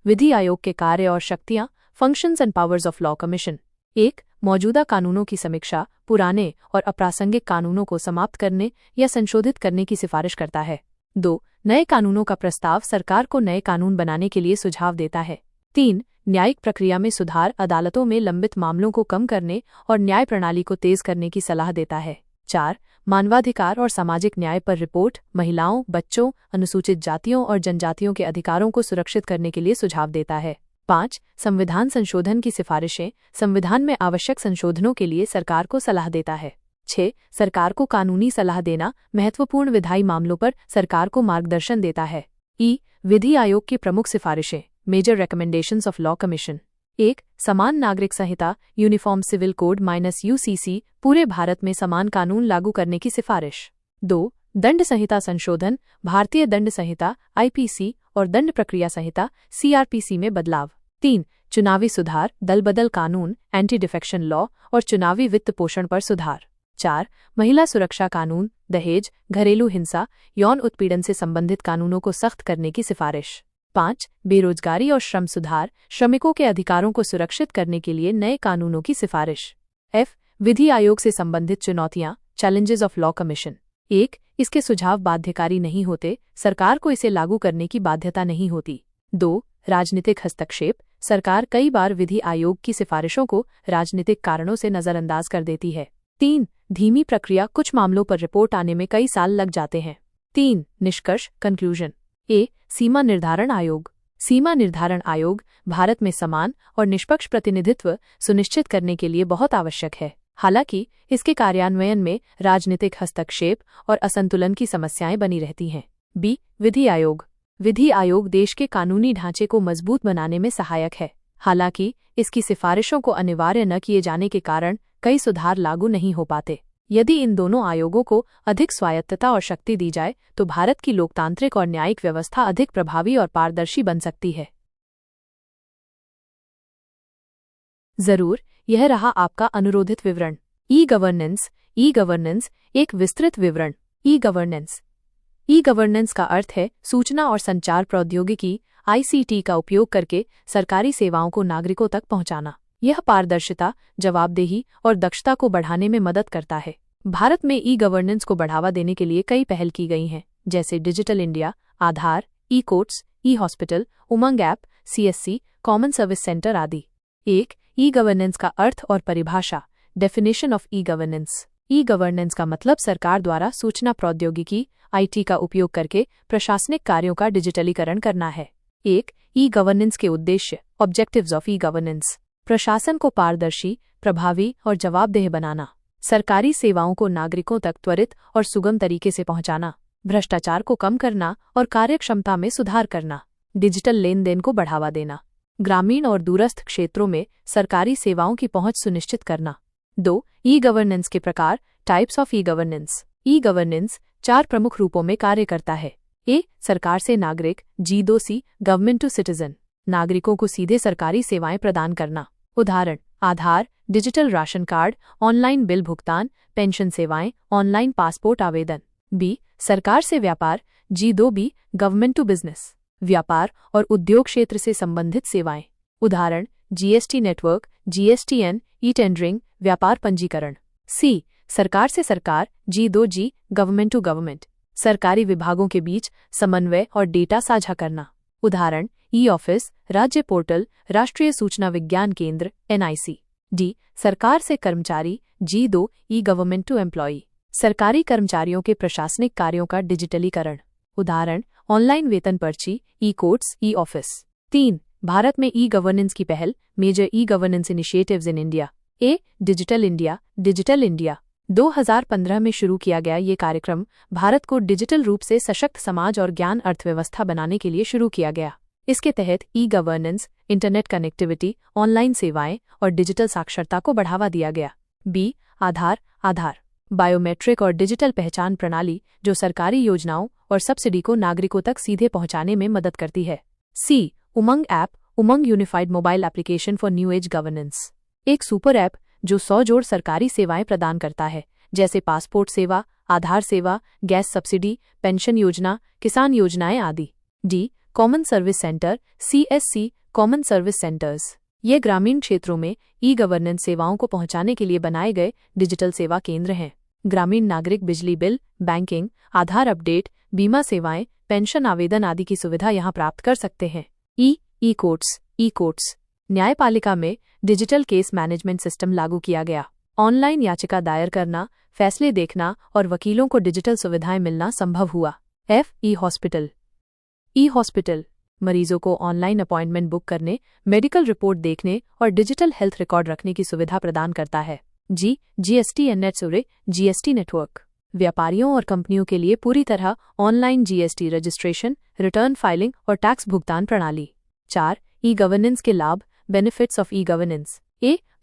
विधि आयोग के कार्य और शक्तियां, functions and powers of law commission. 1. मौजूदा कानूनों की समीक्षा, पुराने और अप्रासंगिक कानूनों को समाप्त करने या संशोधित करने की सिफारिश करता है। 2. नए कानूनों का प्रस्ताव, सरकार को नए कानून बनाने के लिए सुझाव देता है। 3. न्यायिक प्रक्रिया में सुधार, अदालतों में लंबित मामलों को कम करने और न्याय प्रणाली को तेज करने की सलाह देता है। 4. मानवाधिकार और सामाजिक न्याय पर रिपोर्ट, महिलाओं, बच्चों, अनुसूचित जातियों और जनजातियों के अधिकारों को सुरक्षित करने के लिए सुझाव देता है। 5. संविधान संशोधन की सिफारिशें, संविधान में आवश्यक संशोधनों के लिए सरकार को सलाह देता है। 6. सरकार को कानूनी सलाह देना, महत्वपूर्ण विधायी मामलों पर सरकार को मार्गदर्शन देता है। विधि आयोग की प्रमुख सिफारिशें, major recommendations of law commission. 1. समान नागरिक संहिता, यूनिफॉर्म सिविल कोड -UCC, पूरे भारत में समान कानून लागू करने की सिफारिश। 2. दंड संहिता संशोधन, भारतीय दंड संहिता IPC और दंड प्रक्रिया संहिता CRPC में बदलाव। 3. चुनावी सुधार, दलबदल कानून, एंटी डिफेक्शन लॉ और चुनावी वित्त पोषण पर सुधार। 4. महिला सुरक्षा कानून, दहेज, घरेलू हिंसा, यौन उत्पीड़न से संबंधित कानूनों को सख्त करने की सिफारिश। 5. बेरोजगारी और श्रम सुधार, श्रमिकों के अधिकारों को सुरक्षित करने के लिए नए कानूनों की सिफारिश। विधि आयोग से संबंधित चुनौतियां, चैलेंजेस ऑफ लॉ कमीशन। 1. इसके सुझाव बाध्यकारी नहीं होते, सरकार को इसे लागू करने की बाध्यता नहीं होती। 2. राजनीतिक हस्तक्षेप, सरकार कई बार विधि आयोग की सिफारिशों को राजनीतिक कारणों से नजरअंदाज कर देती है। 3. धीमी प्रक्रिया, कुछ मामलों पर रिपोर्ट आने में कई साल लग जाते हैं। 3. निष्कर्ष, कंक्लूजन। सीमा निर्धारण आयोग। सीमा निर्धारण आयोग भारत में समान और निष्पक्ष प्रतिनिधित्व सुनिश्चित करने के लिए बहुत आवश्यक है। हालांकि इसके कार्यान्वयन में राजनीतिक हस्तक्षेप और असंतुलन की समस्याएं बनी रहती हैं। विधि आयोग। विधि आयोग देश के कानूनी ढांचे को मजबूत बनाने में सहायक है। हालांकि इसकी सिफारिशों को अनिवार्य न किए जाने के कारण कई सुधार लागू नहीं हो पाते। यदि इन दोनों आयोगों को अधिक स्वायत्तता और शक्ति दी जाए तो भारत की लोकतांत्रिक और न्यायिक व्यवस्था अधिक प्रभावी और पारदर्शी बन सकती है। जरूर, यह रहा आपका अनुरोधित विवरण। ई-गवर्नेंस एक विस्तृत विवरण। ई-गवर्नेंस का अर्थ है सूचना और संचार प्रौद्योगिकी ICT का उपयोग करके सरकारी सेवाओं को नागरिकों तक पहुंचाना। यह पारदर्शिता, जवाबदेही और दक्षता को बढ़ाने में मदद करता है। भारत में ई-गवर्नेंस को बढ़ावा देने के लिए कई पहल की गई हैं, जैसे digital India, Aadhaar, e courts, e hospital, Umang app, CSC, common service centre आदि। ई-गवर्नेंस का अर्थ और परिभाषा। Definition of e-governance. ई-गवर्नेंस का मतलब सरकार द्वारा सूचना प्रौद्योगिकी IT का उपयोग करके प्रशासनिक कार्यों का डिजिटलीकरण करना है। ई-गवर्नेंस के उद्देश्य, ऑब्जेक्टिव्स ऑफ ई-गवर्नेंस। प्रशासन को पारदर्शी, प्रभावी और जवाबदेह बनाना। सरकारी सेवाओं को नागरिकों तक त्वरित और सुगम तरीके से पहुंचाना। भ्रष्टाचार को कम करना और कार्यक्षमता में सुधार करना। डिजिटल लेन देन को बढ़ावा देना। ग्रामीण और दूरस्थ क्षेत्रों में सरकारी सेवाओं की पहुंच सुनिश्चित करना। 2. ई-गवर्नेंस के प्रकार, टाइप्स ऑफ ई-गवर्नेंस। ई-गवर्नेंस 4 प्रमुख रूपों में कार्य करता है। सरकार से नागरिक, G2C, गवर्नमेंट टू सिटीजन, नागरिकों को सीधे सरकारी सेवाएं प्रदान करना। उदाहरण, Aadhaar, digital ration card, online bill भुगतान, पेंशन सेवाएं, ऑनलाइन पासपोर्ट आवेदन। सरकार से व्यापार, G2B गवर्नमेंट टू बिजनेस, व्यापार और उद्योग क्षेत्र से संबंधित सेवाएं। उदाहरण GST network, GSTN, e tendering, व्यापार पंजीकरण। C सरकार से सरकार, G2G गवर्नमेंट टू गवर्नमेंट, सरकारी विभागों के बीच समन्वय और डेटा साझा करना। उदाहरण ई ऑफिस, राज्य पोर्टल, राष्ट्रीय सूचना विज्ञान केंद्र, NIC। D सरकार से कर्मचारी, G2E गवर्नमेंट टू एम्प्लॉई, सरकारी कर्मचारियों के प्रशासनिक कार्यों का डिजिटलीकरण। उदाहरण ऑनलाइन वेतन पर्ची, E courts, E office. 3 Bharat में ई गवर्नेंस की पहल, major E governance initiatives in India. A digital India 2015 में शुरू किया गया ये कार्यक्रम भारत को डिजिटल रूप से सशक्त समाज और ज्ञान अर्थव्यवस्था बनाने के लिए शुरू किया गया। इसके तहत e governance, internet connectivity, online सेवाएं और डिजिटल साक्षरता को बढ़ावा दिया गया। बी आधार बायोमेट्रिक और डिजिटल पहचान प्रणाली जो सरकारी योजनाओं और सब्सिडी को नागरिकों तक सीधे पहुंचाने में मदद करती है। C Umang app, Umang unified mobile application for new age governance, एक सुपर ऐप जो 100 जोड़ सरकारी सेवाएं प्रदान करता है, जैसे पासपोर्ट सेवा, आधार सेवा, गैस सब्सिडी, पेंशन योजना, किसान योजनाएं आदि। D common service centre, CSC common service centres, ये ग्रामीण क्षेत्रों में ई गवर्नेंस सेवाओं को पहुंचाने के लिए बनाए गए डिजिटल सेवा केंद्र हैं। ग्रामीण नागरिक बिजली बिल, बैंकिंग, आधार अपडेट, बीमा सेवाएं, पेंशन आवेदन आदि की सुविधा यहां प्राप्त कर सकते हैं। ई कोर्ट्स न्यायपालिका में डिजिटल केस मैनेजमेंट सिस्टम लागू किया गया। ऑनलाइन याचिका दायर करना, फैसले देखना और वकीलों को डिजिटल सुविधाएं मिलना संभव हुआ। ई हॉस्पिटल मरीजों को ऑनलाइन अपॉइंटमेंट बुक करने, मेडिकल रिपोर्ट देखने और डिजिटल हेल्थ रिकॉर्ड रखने की सुविधा प्रदान करता है। जीएसटी नेटवर्क व्यापारियों और कंपनियों के लिए पूरी तरह online GST registration, return filing और टैक्स भुगतान प्रणाली। 4 ई गवर्नेंस के लाभ, बेनिफिट्स ऑफ ई गवर्नेंस।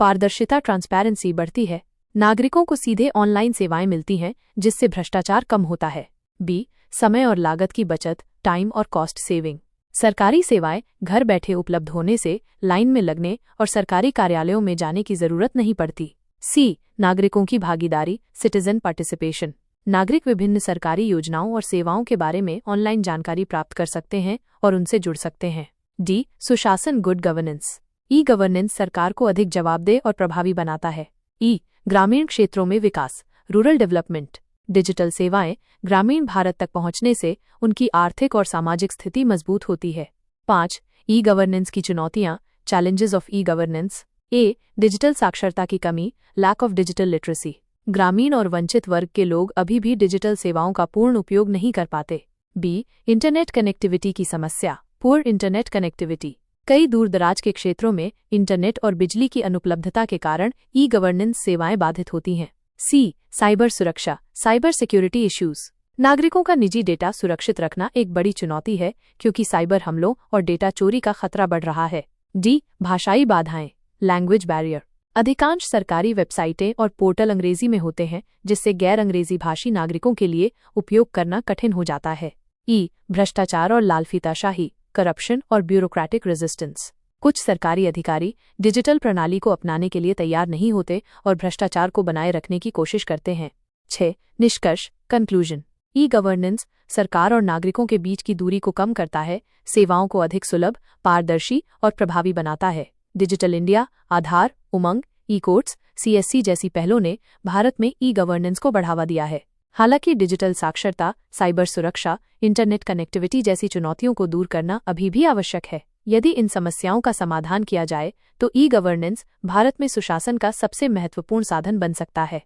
पारदर्शिता, ट्रांसपेरेंसी बढ़ती है, नागरिकों को सीधे ऑनलाइन सेवाएं मिलती हैं जिससे भ्रष्टाचार कम होता है। बी समय और लागत की बचत, टाइम और कॉस्ट सेविंग, सरकारी सेवाएं घर बैठे उपलब्ध होने से लाइन में लगने और सरकारी कार्यालयों में जाने की जरूरत नहीं पड़ती। सी नागरिकों की भागीदारी, सिटीजन पार्टिसिपेशन, नागरिक विभिन्न सरकारी योजनाओं और सेवाओं के बारे में ऑनलाइन जानकारी प्राप्त कर सकते हैं और उनसे जुड़ सकते हैं। डी सुशासन, गुड गवर्नेंस, ई गवर्नेंस सरकार को अधिक जवाबदेह और प्रभावी बनाता है। ई ग्रामीण क्षेत्रों में विकास, रूरल डेवलपमेंट, डिजिटल सेवाएं ग्रामीण भारत तक पहुंचने से उनकी आर्थिक और सामाजिक स्थिति मजबूत होती है। 5 ई गवर्नेंस की चुनौतियां, challenges of e governance. Digital साक्षरता की कमी, लैक ऑफ डिजिटल लिटरेसी, ग्रामीण और वंचित वर्ग के लोग अभी भी डिजिटल सेवाओं का पूर्ण उपयोग नहीं कर पाते। बी इंटरनेट कनेक्टिविटी की समस्या, पुअर इंटरनेट कनेक्टिविटी, कई दूरदराज के क्षेत्रों में इंटरनेट और बिजली की अनुपलब्धता के कारण ई गवर्नेंस सेवाएं बाधित होती हैं। सी साइबर सुरक्षा, साइबर सिक्योरिटी इश्यूज, नागरिकों का निजी डेटा सुरक्षित रखना एक बड़ी चुनौती है क्योंकि साइबर हमलों और डेटा चोरी का खतरा बढ़ रहा है। डी भाषाई बाधाएं, लैंग्वेज बैरियर, अधिकांश सरकारी वेबसाइटें और पोर्टल अंग्रेजी में होते हैं जिससे गैर अंग्रेजी भाषी नागरिकों के लिए उपयोग करना कठिन हो जाता है। ई भ्रष्टाचार और लालफीताशाही, करप्शन और ब्यूरोक्रेटिक रेजिस्टेंस, कुछ सरकारी अधिकारी डिजिटल प्रणाली को अपनाने के लिए तैयार नहीं होते और भ्रष्टाचार को बनाए रखने की कोशिश करते हैं। 6 निष्कर्ष, कंक्लूजन, ई गवर्नेंस सरकार और नागरिकों के बीच की दूरी को कम करता है, सेवाओं को अधिक सुलभ, पारदर्शी और प्रभावी बनाता है। डिजिटल इंडिया, आधार, उमंग, ई कोर्ट्स, CSC जैसी पहलों ने भारत में ई गवर्नेंस को बढ़ावा दिया है। हालांकि डिजिटल साक्षरता, साइबर सुरक्षा, इंटरनेट कनेक्टिविटी जैसी चुनौतियों को दूर करना अभी भी आवश्यक है। यदि इन समस्याओं का समाधान किया जाए तो ई गवर्नेंस भारत में सुशासन का सबसे महत्वपूर्ण साधन बन सकता है।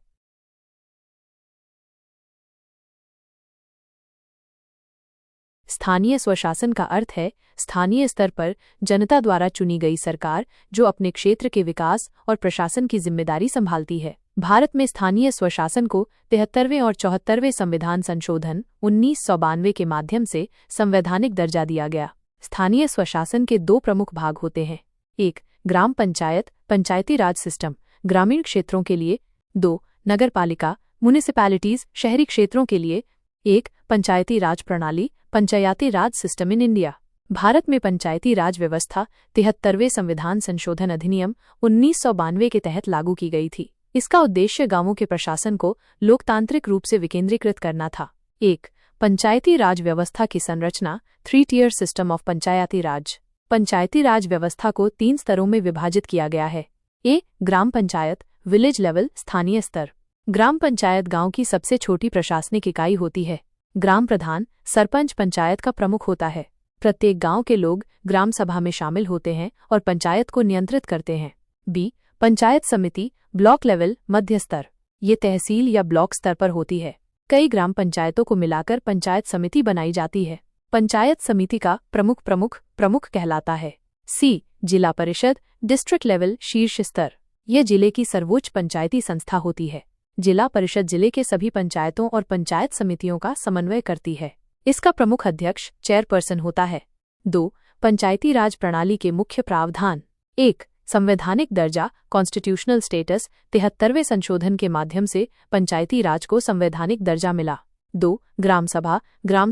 स्थानीय स्वशासन का अर्थ है स्थानीय स्तर पर जनता द्वारा चुनी गई सरकार जो अपने क्षेत्र के विकास और प्रशासन की जिम्मेदारी संभालती है। भारत में स्थानीय स्वशासन को 73वें और 74वें संविधान संशोधन 1992 के माध्यम से संवैधानिक दर्जा दिया गया। स्थानीय स्वशासन के 2 प्रमुख भाग होते हैं। 1 ग्राम पंचायत, पंचायती राज सिस्टम, ग्रामीण क्षेत्रों के लिए। 2 नगरपालिका, म्युनिसिपैलिटीज, शहरी क्षेत्रों के लिए। 1 पंचायती राज प्रणाली, पंचायती raj system in India. Bharat में पंचायती राज व्यवस्था 73वें संविधान संशोधन अधिनियम 1992 के तहत लागू की गई थी। इसका उद्देश्य गांवों के प्रशासन को लोकतांत्रिक रूप से विकेंद्रीकृत करना था। 1 पंचायती राज व्यवस्था की संरचना 3-tier सिस्टम ऑफ पंचायती राज। पंचायती राज व्यवस्था को 3 स्तरों में विभाजित किया गया है। ए, ग्राम पंचायत, विलेज लेवल, स्थानीय स्तर। ग्राम पंचायत गांव की सबसे छोटी प्रशासनिक इकाई होती है। ग्राम प्रधान, सरपंच पंचायत का प्रमुख होता है। प्रत्येक गांव के लोग ग्राम सभा में शामिल होते हैं और पंचायत को नियंत्रित करते हैं। बी, पंचायत समिति, ब्लॉक लेवल, मध्य स्तर। ये तहसील या ब्लॉक स्तर पर होती है। कई ग्राम पंचायतों को मिलाकर पंचायत समिति बनाई जाती है। पंचायत समिति का प्रमुख कहलाता है। सी, जिला परिषद, डिस्ट्रिक्ट लेवल, शीर्ष स्तर। यह जिले की सर्वोच्च पंचायती संस्था होती है। जिला परिषद जिले के सभी पंचायतों और पंचायत समितियों का समन्वय करती है। इसका प्रमुख अध्यक्ष, चेयरपर्सन होता है। 2, पंचायती राज प्रणाली के मुख्य प्रावधान। 1, संवैधानिक दर्जा, कॉन्स्टिट्यूशनल स्टेटस। 73वें संशोधन के माध्यम से पंचायती राज को संवैधानिक दर्जा मिला। 2, ग्राम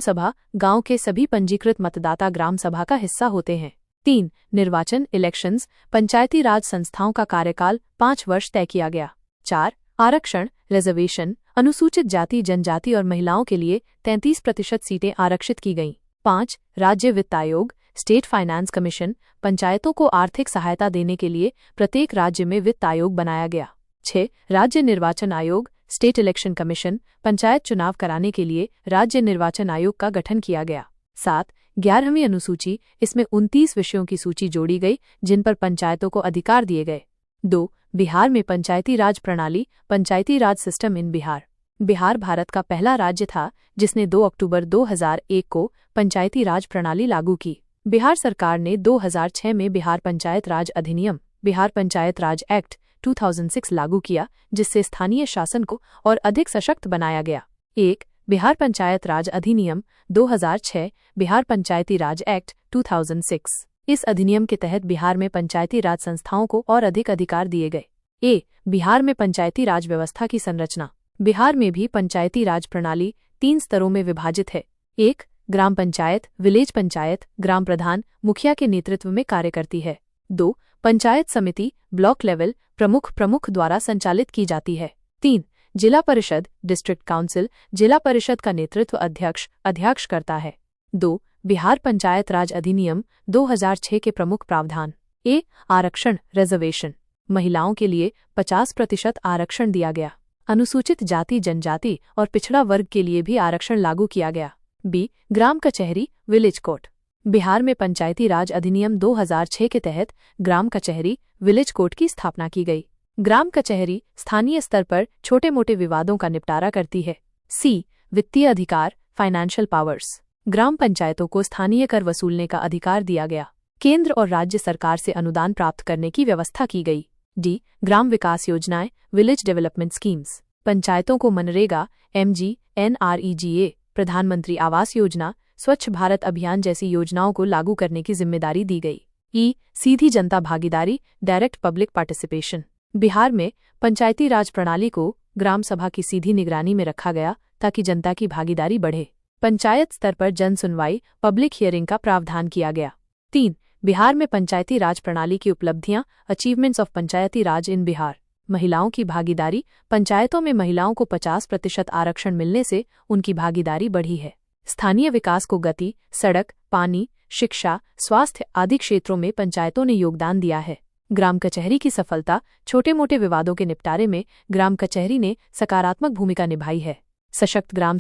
सभा गांव के सभी पंजीकृत मतदाता ग्राम सभा का हिस्सा होते हैं। 3, निर्वाचन, इलेक्शंस। पंचायती राज संस्थाओं का कार्यकाल 5 वर्ष तय किया गया। 4, आरक्षण, रिजर्वेशन। अनुसूचित जाति, जनजाति और महिलाओं के लिए 33% सीटें आरक्षित की गईं। 5, राज्य वित्त आयोग, स्टेट फाइनेंस कमीशन। पंचायतों को आर्थिक सहायता देने के लिए प्रत्येक राज्य में वित्त आयोग बनाया गया। 6, राज्य निर्वाचन आयोग, स्टेट इलेक्शन कमीशन। पंचायत चुनाव कराने के लिए राज्य निर्वाचन आयोग का गठन किया गया। 7, 11वीं अनुसूची। इसमें 29 विषयों की सूची जोड़ी गई जिन पर पंचायतों को अधिकार दिए गए। 2, बिहार में पंचायती राज प्रणाली, पंचायती राज सिस्टम इन बिहार। बिहार भारत का पहला राज्य था जिसने 2 अक्टूबर 2001 को पंचायती राज प्रणाली लागू की। बिहार सरकार ने 2006 में बिहार पंचायत राज अधिनियम, बिहार पंचायत राज एक्ट 2006 लागू किया, जिससे स्थानीय शासन को और अधिक सशक्त बनाया गया। 1, बिहार पंचायत राज अधिनियम 2006, बिहार पंचायती राज एक्ट 2006। इस अधिनियम के तहत बिहार में पंचायती राज संस्थाओं को और अधिक अधिकार दिए गए। ए, बिहार में पंचायती राज व्यवस्था की संरचना। बिहार में भी पंचायती राज प्रणाली 3 स्तरों में विभाजित है। 1, ग्राम पंचायत, विलेज पंचायत। ग्राम प्रधान, मुखिया के नेतृत्व में कार्य करती है। 2, पंचायत समिति, ब्लॉक लेवल, प्रमुख द्वारा संचालित की जाती है। 3, जिला परिषद, डिस्ट्रिक्ट काउंसिल। जिला परिषद का नेतृत्व अध्यक्ष करता है। 2, बिहार पंचायत राज अधिनियम 2006 के प्रमुख प्रावधान। ए, आरक्षण, रिजर्वेशन। महिलाओं के लिए 50% आरक्षण दिया गया। अनुसूचित जाति, जनजाति और पिछड़ा वर्ग के लिए भी आरक्षण लागू किया गया। बी, ग्राम कचहरी, विलेज कोर्ट। बिहार में पंचायती राज अधिनियम 2006 के तहत ग्राम कचहरी, विलेज कोर्ट की स्थापना की गई। ग्राम कचहरी स्थानीय स्तर पर छोटे मोटे विवादों का निपटारा करती है। सी, वित्तीय अधिकार, फाइनेंशियल पावर्स। ग्राम पंचायतों को स्थानीय कर वसूलने का अधिकार दिया गया। केंद्र और राज्य सरकार से अनुदान प्राप्त करने की व्यवस्था की गई। डी, ग्राम विकास योजनाएं, विलेज डेवलपमेंट स्कीम्स। पंचायतों को मनरेगा, MG, NREGA, प्रधानमंत्री आवास योजना, स्वच्छ भारत अभियान जैसी योजनाओं को लागू करने की जिम्मेदारी दी गई। ई, सीधी जनता भागीदारी, डायरेक्ट पब्लिक पार्टिसिपेशन। बिहार में पंचायती राज प्रणाली को ग्राम सभा की सीधी निगरानी में रखा गया ताकि जनता की भागीदारी बढ़े। पंचायत स्तर पर जन सुनवाई, पब्लिक हियरिंग का प्रावधान किया गया। 3, बिहार में पंचायती राज प्रणाली की उपलब्धियां, अचीवमेंट्स ऑफ पंचायती राज इन बिहार। महिलाओं की भागीदारी। पंचायतों में महिलाओं को 50% आरक्षण मिलने से उनकी भागीदारी बढ़ी है। स्थानीय विकास को गति, सड़क, पानी, शिक्षा, स्वास्थ्य आदि क्षेत्रों में पंचायतों ने योगदान दिया है। ग्राम कचहरी की सफलता। छोटे मोटे विवादों के निपटारे में ग्राम कचहरी ने सकारात्मक भूमिका निभाई है। सशक्त ग्राम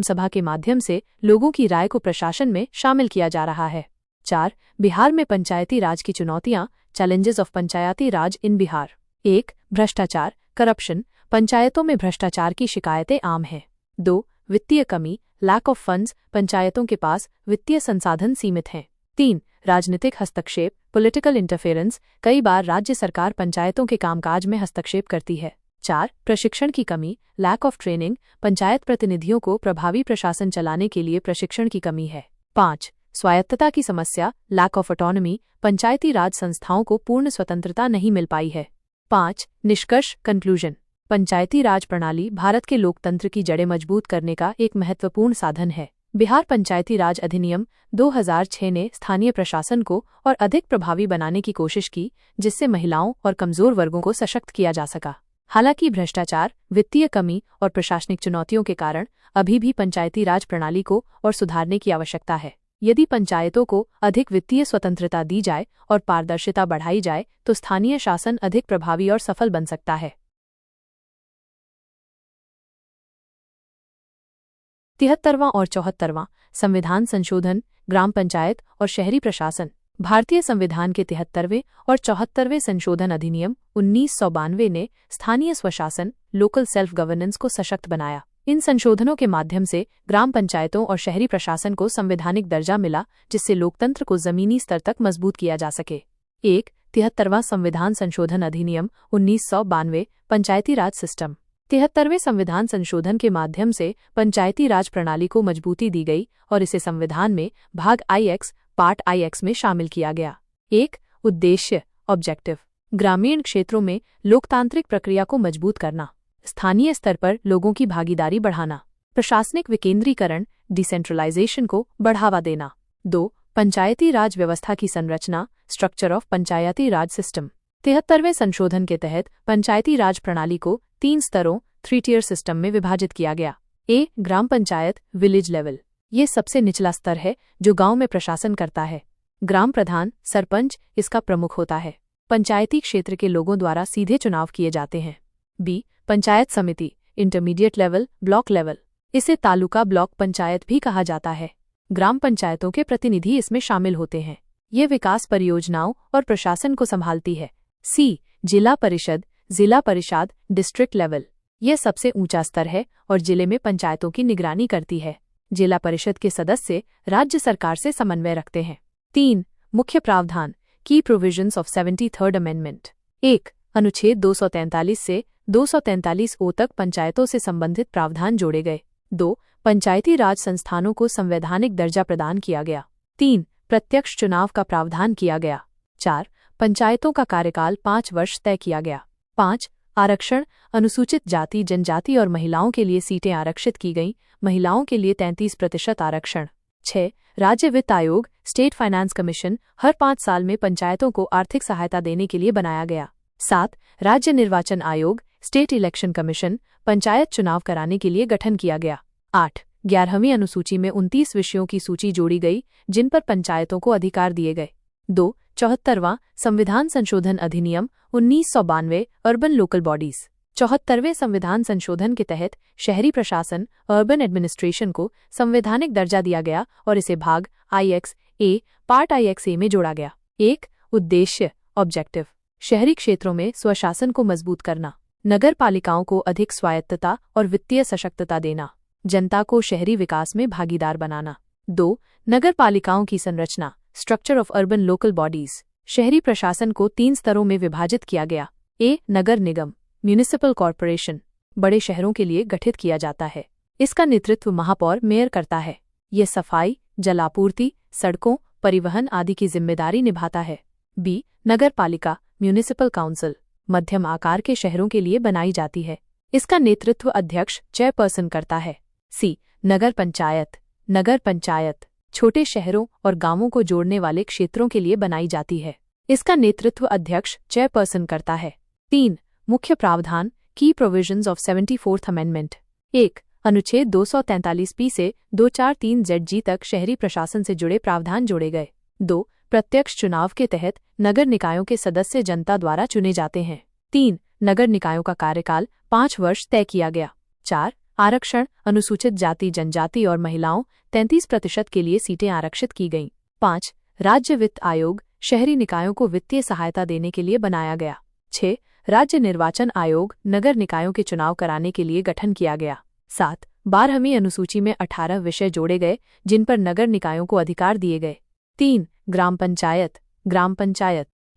सभा के माध्यम से लोगों की राय को प्रशासन में शामिल किया जा रहा है। 4, बिहार में पंचायती राज की चुनौतियां, चैलेंजेस ऑफ पंचायती राज इन बिहार। 1, भ्रष्टाचार, करप्शन। पंचायतों में भ्रष्टाचार की शिकायतें आम हैं। 2, वित्तीय कमी, लैक ऑफ फंड्स। पंचायतों के पास वित्तीय संसाधन सीमित हैं। 3, राजनीतिक हस्तक्षेप, पॉलिटिकल इंटरफेरेंस। कई बार राज्य सरकार पंचायतों के कामकाज में हस्तक्षेप करती है। 4, प्रशिक्षण की कमी, लैक ऑफ ट्रेनिंग। पंचायत प्रतिनिधियों को प्रभावी प्रशासन चलाने के लिए प्रशिक्षण की कमी है। 5, स्वायत्तता की समस्या, लैक ऑफ ऑटोनॉमी। पंचायती राज संस्थाओं को पूर्ण स्वतंत्रता नहीं मिल पाई है। 5, निष्कर्ष, कंक्लूजन। पंचायती राज प्रणाली भारत के लोकतंत्र की जड़ें मजबूत करने का एक महत्वपूर्ण साधन है। बिहार पंचायती राज अधिनियम 2006 ने स्थानीय प्रशासन को और अधिक प्रभावी बनाने की कोशिश की, जिससे महिलाओं और कमजोर वर्गों को सशक्त किया जा सका। हालांकि भ्रष्टाचार, वित्तीय कमी और प्रशासनिक चुनौतियों के कारण अभी भी पंचायती राज प्रणाली को और सुधारने की आवश्यकता है। यदि पंचायतों को अधिक वित्तीय स्वतंत्रता दी जाए और पारदर्शिता बढ़ाई जाए तो स्थानीय शासन अधिक प्रभावी और सफल बन सकता है। 73वां और 74वां संविधान संशोधन, ग्राम पंचायत और शहरी प्रशासन। भारतीय संविधान के 73वें और 74वें संशोधन अधिनियम 1992 ने स्थानीय स्वशासन, लोकल सेल्फ गवर्नेंस को सशक्त बनाया। इन संशोधनों के माध्यम से ग्राम पंचायतों और शहरी प्रशासन को संवैधानिक दर्जा मिला, जिससे लोकतंत्र को जमीनी स्तर तक मजबूत किया जा सके। 73वां संविधान संशोधन अधिनियम 1992 पंचायती राज सिस्टम। 73वें संविधान संशोधन के माध्यम से पंचायती राज प्रणाली को मजबूती दी गई और इसे संविधान में भाग IX पार्ट IX में शामिल किया गया। उद्देश्य ऑब्जेक्टिव, ग्रामीण क्षेत्रों में लोकतांत्रिक प्रक्रिया को मजबूत करना, स्थानीय स्तर पर लोगों की भागीदारी बढ़ाना, प्रशासनिक विकेंद्रीकरण डिसेंट्रलाइजेशन को बढ़ावा देना। 2. पंचायती राज व्यवस्था की संरचना, structure of panchayati raj system. 73वें संशोधन के तहत पंचायती राज प्रणाली को 3 स्तरों 3 टियर सिस्टम में विभाजित किया गया। ग्राम पंचायत विलेज लेवल, ये सबसे निचला स्तर है जो गांव में प्रशासन करता है। ग्राम प्रधान सरपंच इसका प्रमुख होता है। पंचायती क्षेत्र के लोगों द्वारा सीधे चुनाव किए जाते हैं। पंचायत समिति इंटरमीडिएट लेवल ब्लॉक लेवल, इसे तालुका ब्लॉक पंचायत भी कहा जाता है। ग्राम पंचायतों के प्रतिनिधि इसमें शामिल होते हैं। ये विकास परियोजनाओं और प्रशासन को संभालती है। जिला परिषद डिस्ट्रिक्ट लेवल, यह सबसे ऊंचा स्तर है और जिले में पंचायतों की निगरानी करती है। जिला परिषद के सदस्य राज्य सरकार से समन्वय रखते हैं। 3. मुख्य प्रावधान की प्रोविजंस ऑफ 73rd अमेंडमेंट। 1. अनुच्छेद 243 से 243O तक पंचायतों से संबंधित प्रावधान जोड़े गए। 2. पंचायती राज संस्थानों को संवैधानिक दर्जा प्रदान किया गया। 3. प्रत्यक्ष चुनाव का प्रावधान किया गया। 4. पंचायतों का कार्यकाल 5 वर्ष तय किया गया। 5. आरक्षण, अनुसूचित जाति जनजाति और महिलाओं के लिए सीटें आरक्षित की गईं, महिलाओं के लिए 33% आरक्षण। 6. राज्य वित्त आयोग स्टेट फाइनेंस कमीशन हर 5 साल में पंचायतों को आर्थिक सहायता देने के लिए बनाया गया। 7. राज्य निर्वाचन आयोग स्टेट इलेक्शन कमीशन पंचायत चुनाव कराने के लिए गठन किया गया। 8. 11वीं अनुसूची में 29 विषयों की सूची जोड़ी गई जिन पर पंचायतों को अधिकार दिए गए। 2. 74वां संविधान संशोधन अधिनियम 1992 अर्बन लोकल बॉडीज। 74वें संविधान संशोधन के तहत शहरी प्रशासन अर्बन एडमिनिस्ट्रेशन को संवैधानिक दर्जा दिया गया और इसे भाग IX पार्ट IX में जोड़ा गया। 1. उद्देश्य ऑब्जेक्टिव, शहरी क्षेत्रों में स्वशासन को मजबूत करना, नगर पालिकाओं को अधिक स्वायत्तता और वित्तीय सशक्तता देना, जनता को शहरी विकास में भागीदार बनाना। 2. नगर पालिकाओं की संरचना, structure of urban local bodies. शहरी प्रशासन को 3 स्तरों में विभाजित किया गया। नगर निगम म्यूनिसिपल कॉरपोरेशन, बड़े शहरों के लिए गठित किया जाता है। इसका नेतृत्व महापौर मेयर करता है। ये सफाई, जलापूर्ति, सड़कों, परिवहन आदि की जिम्मेदारी निभाता है। नगर पालिका म्यूनिसिपल काउंसिल, मध्यम आकार के शहरों के लिए बनाई जाती है। इसका नेतृत्व अध्यक्ष चेयरपर्सन करता है। नगर पंचायत छोटे शहरों और गांवों को जोड़ने वाले क्षेत्रों के लिए बनाई जाती है। इसका नेतृत्व अध्यक्ष चेयरपर्सन करता है। 3. मुख्य प्रावधान की प्रोविजंस ऑफ 74th अमेंडमेंट। 1. अनुच्छेद 243P से 243ZG तक शहरी प्रशासन से जुड़े प्रावधान जोड़े गए। 2. प्रत्यक्ष चुनाव के तहत नगर निकायों के सदस्य जनता द्वारा चुने जाते हैं। 3. नगर निकायों का कार्यकाल 5 वर्ष तय किया गया। 4. आरक्षण, अनुसूचित जाति जनजाति और महिलाओं 33% के लिए सीटें आरक्षित की गईं। 5. राज्य वित्त आयोग शहरी निकायों को वित्तीय सहायता देने के लिए बनाया गया। 6. राज्य निर्वाचन आयोग नगर निकायों के चुनाव कराने के लिए गठन किया गया। 7. 12वीं अनुसूची में 18 विषय जोड़े गए जिन पर नगर निकायों को अधिकार दिए गए। 3. ग्राम पंचायत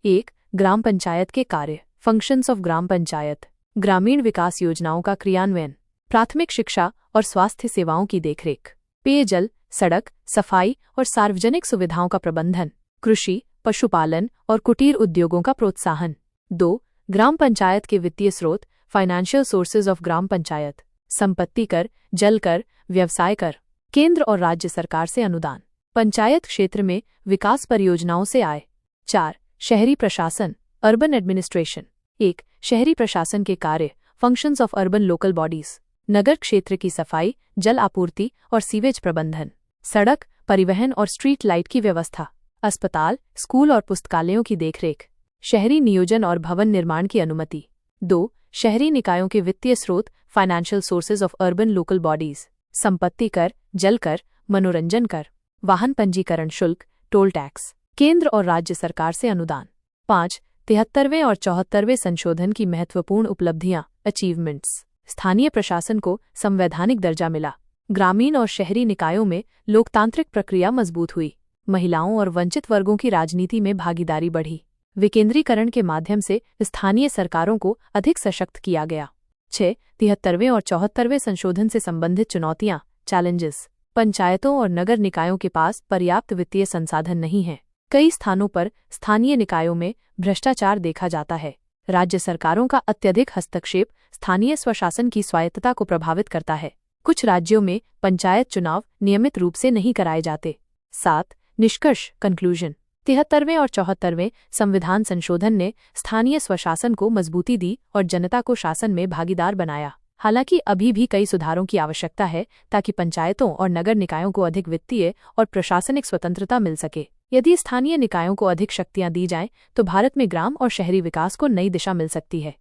1. ग्राम पंचायत के कार्य, फंक्शंस ऑफ ग्राम पंचायत, ग्रामीण विकास योजनाओं का क्रियान्वयन, प्राथमिक शिक्षा और स्वास्थ्य सेवाओं की देखरेख, पेयजल, सड़क, सफाई और सार्वजनिक सुविधाओं का प्रबंधन, कृषि, पशुपालन और कुटीर उद्योगों का प्रोत्साहन। 2. ग्राम पंचायत के वित्तीय स्रोत, financial sources of gram panchayat, संपत्ति कर, जल कर, व्यवसाय कर, केंद्र और राज्य सरकार से अनुदान, पंचायत क्षेत्र में विकास परियोजनाओं से आय। 4. शहरी प्रशासन अर्बन एडमिनिस्ट्रेशन। 1. शहरी प्रशासन के कार्य functions of urban local bodies, नगर क्षेत्र की सफाई, जल आपूर्ति और सीवेज प्रबंधन, सड़क, परिवहन और स्ट्रीट लाइट की व्यवस्था, अस्पताल, स्कूल और पुस्तकालयों की देखरेख, शहरी नियोजन और भवन निर्माण की अनुमति। 2. शहरी निकायों के वित्तीय स्रोत, financial sources of urban local bodies, संपत्ति कर, जल कर, मनोरंजन कर, वाहन पंजीकरण शुल्क, टोल टैक्स, केंद्र और राज्य सरकार से अनुदान। 5. 73वें और 74वें संशोधन की महत्वपूर्ण उपलब्धियां, अचीवमेंट्स। स्थानीय प्रशासन को संवैधानिक दर्जा मिला। ग्रामीण और शहरी निकायों में लोकतांत्रिक प्रक्रिया मजबूत हुई। महिलाओं और वंचित वर्गों की राजनीति में भागीदारी बढ़ी। विकेंद्रीकरण के माध्यम से स्थानीय सरकारों को अधिक सशक्त किया गया। 6. 73वें और 74वें संशोधन से संबंधित चुनौतियां, चैलेंजेस। पंचायतों और नगर निकायों के पास पर्याप्त वित्तीय संसाधन नहीं है। कई स्थानों पर स्थानीय निकायों में भ्रष्टाचार देखा जाता है। राज्य सरकारों का अत्यधिक हस्तक्षेप स्थानीय स्वशासन की स्वायत्तता को प्रभावित करता है। कुछ राज्यों में पंचायत चुनाव नियमित रूप से नहीं कराए जाते। 7. निष्कर्ष, कंक्लूजन। 73वें और 74वें संविधान संशोधन ने स्थानीय स्वशासन को मजबूती दी और जनता को शासन में भागीदार बनाया। हालांकि अभी भी कई सुधारों की आवश्यकता है ताकि पंचायतों और नगर निकायों को अधिक वित्तीय और प्रशासनिक स्वतंत्रता मिल सके। यदि स्थानीय निकायों को अधिक शक्तियां दी जाएं, तो भारत में ग्राम और शहरी विकास को नई दिशा मिल सकती है।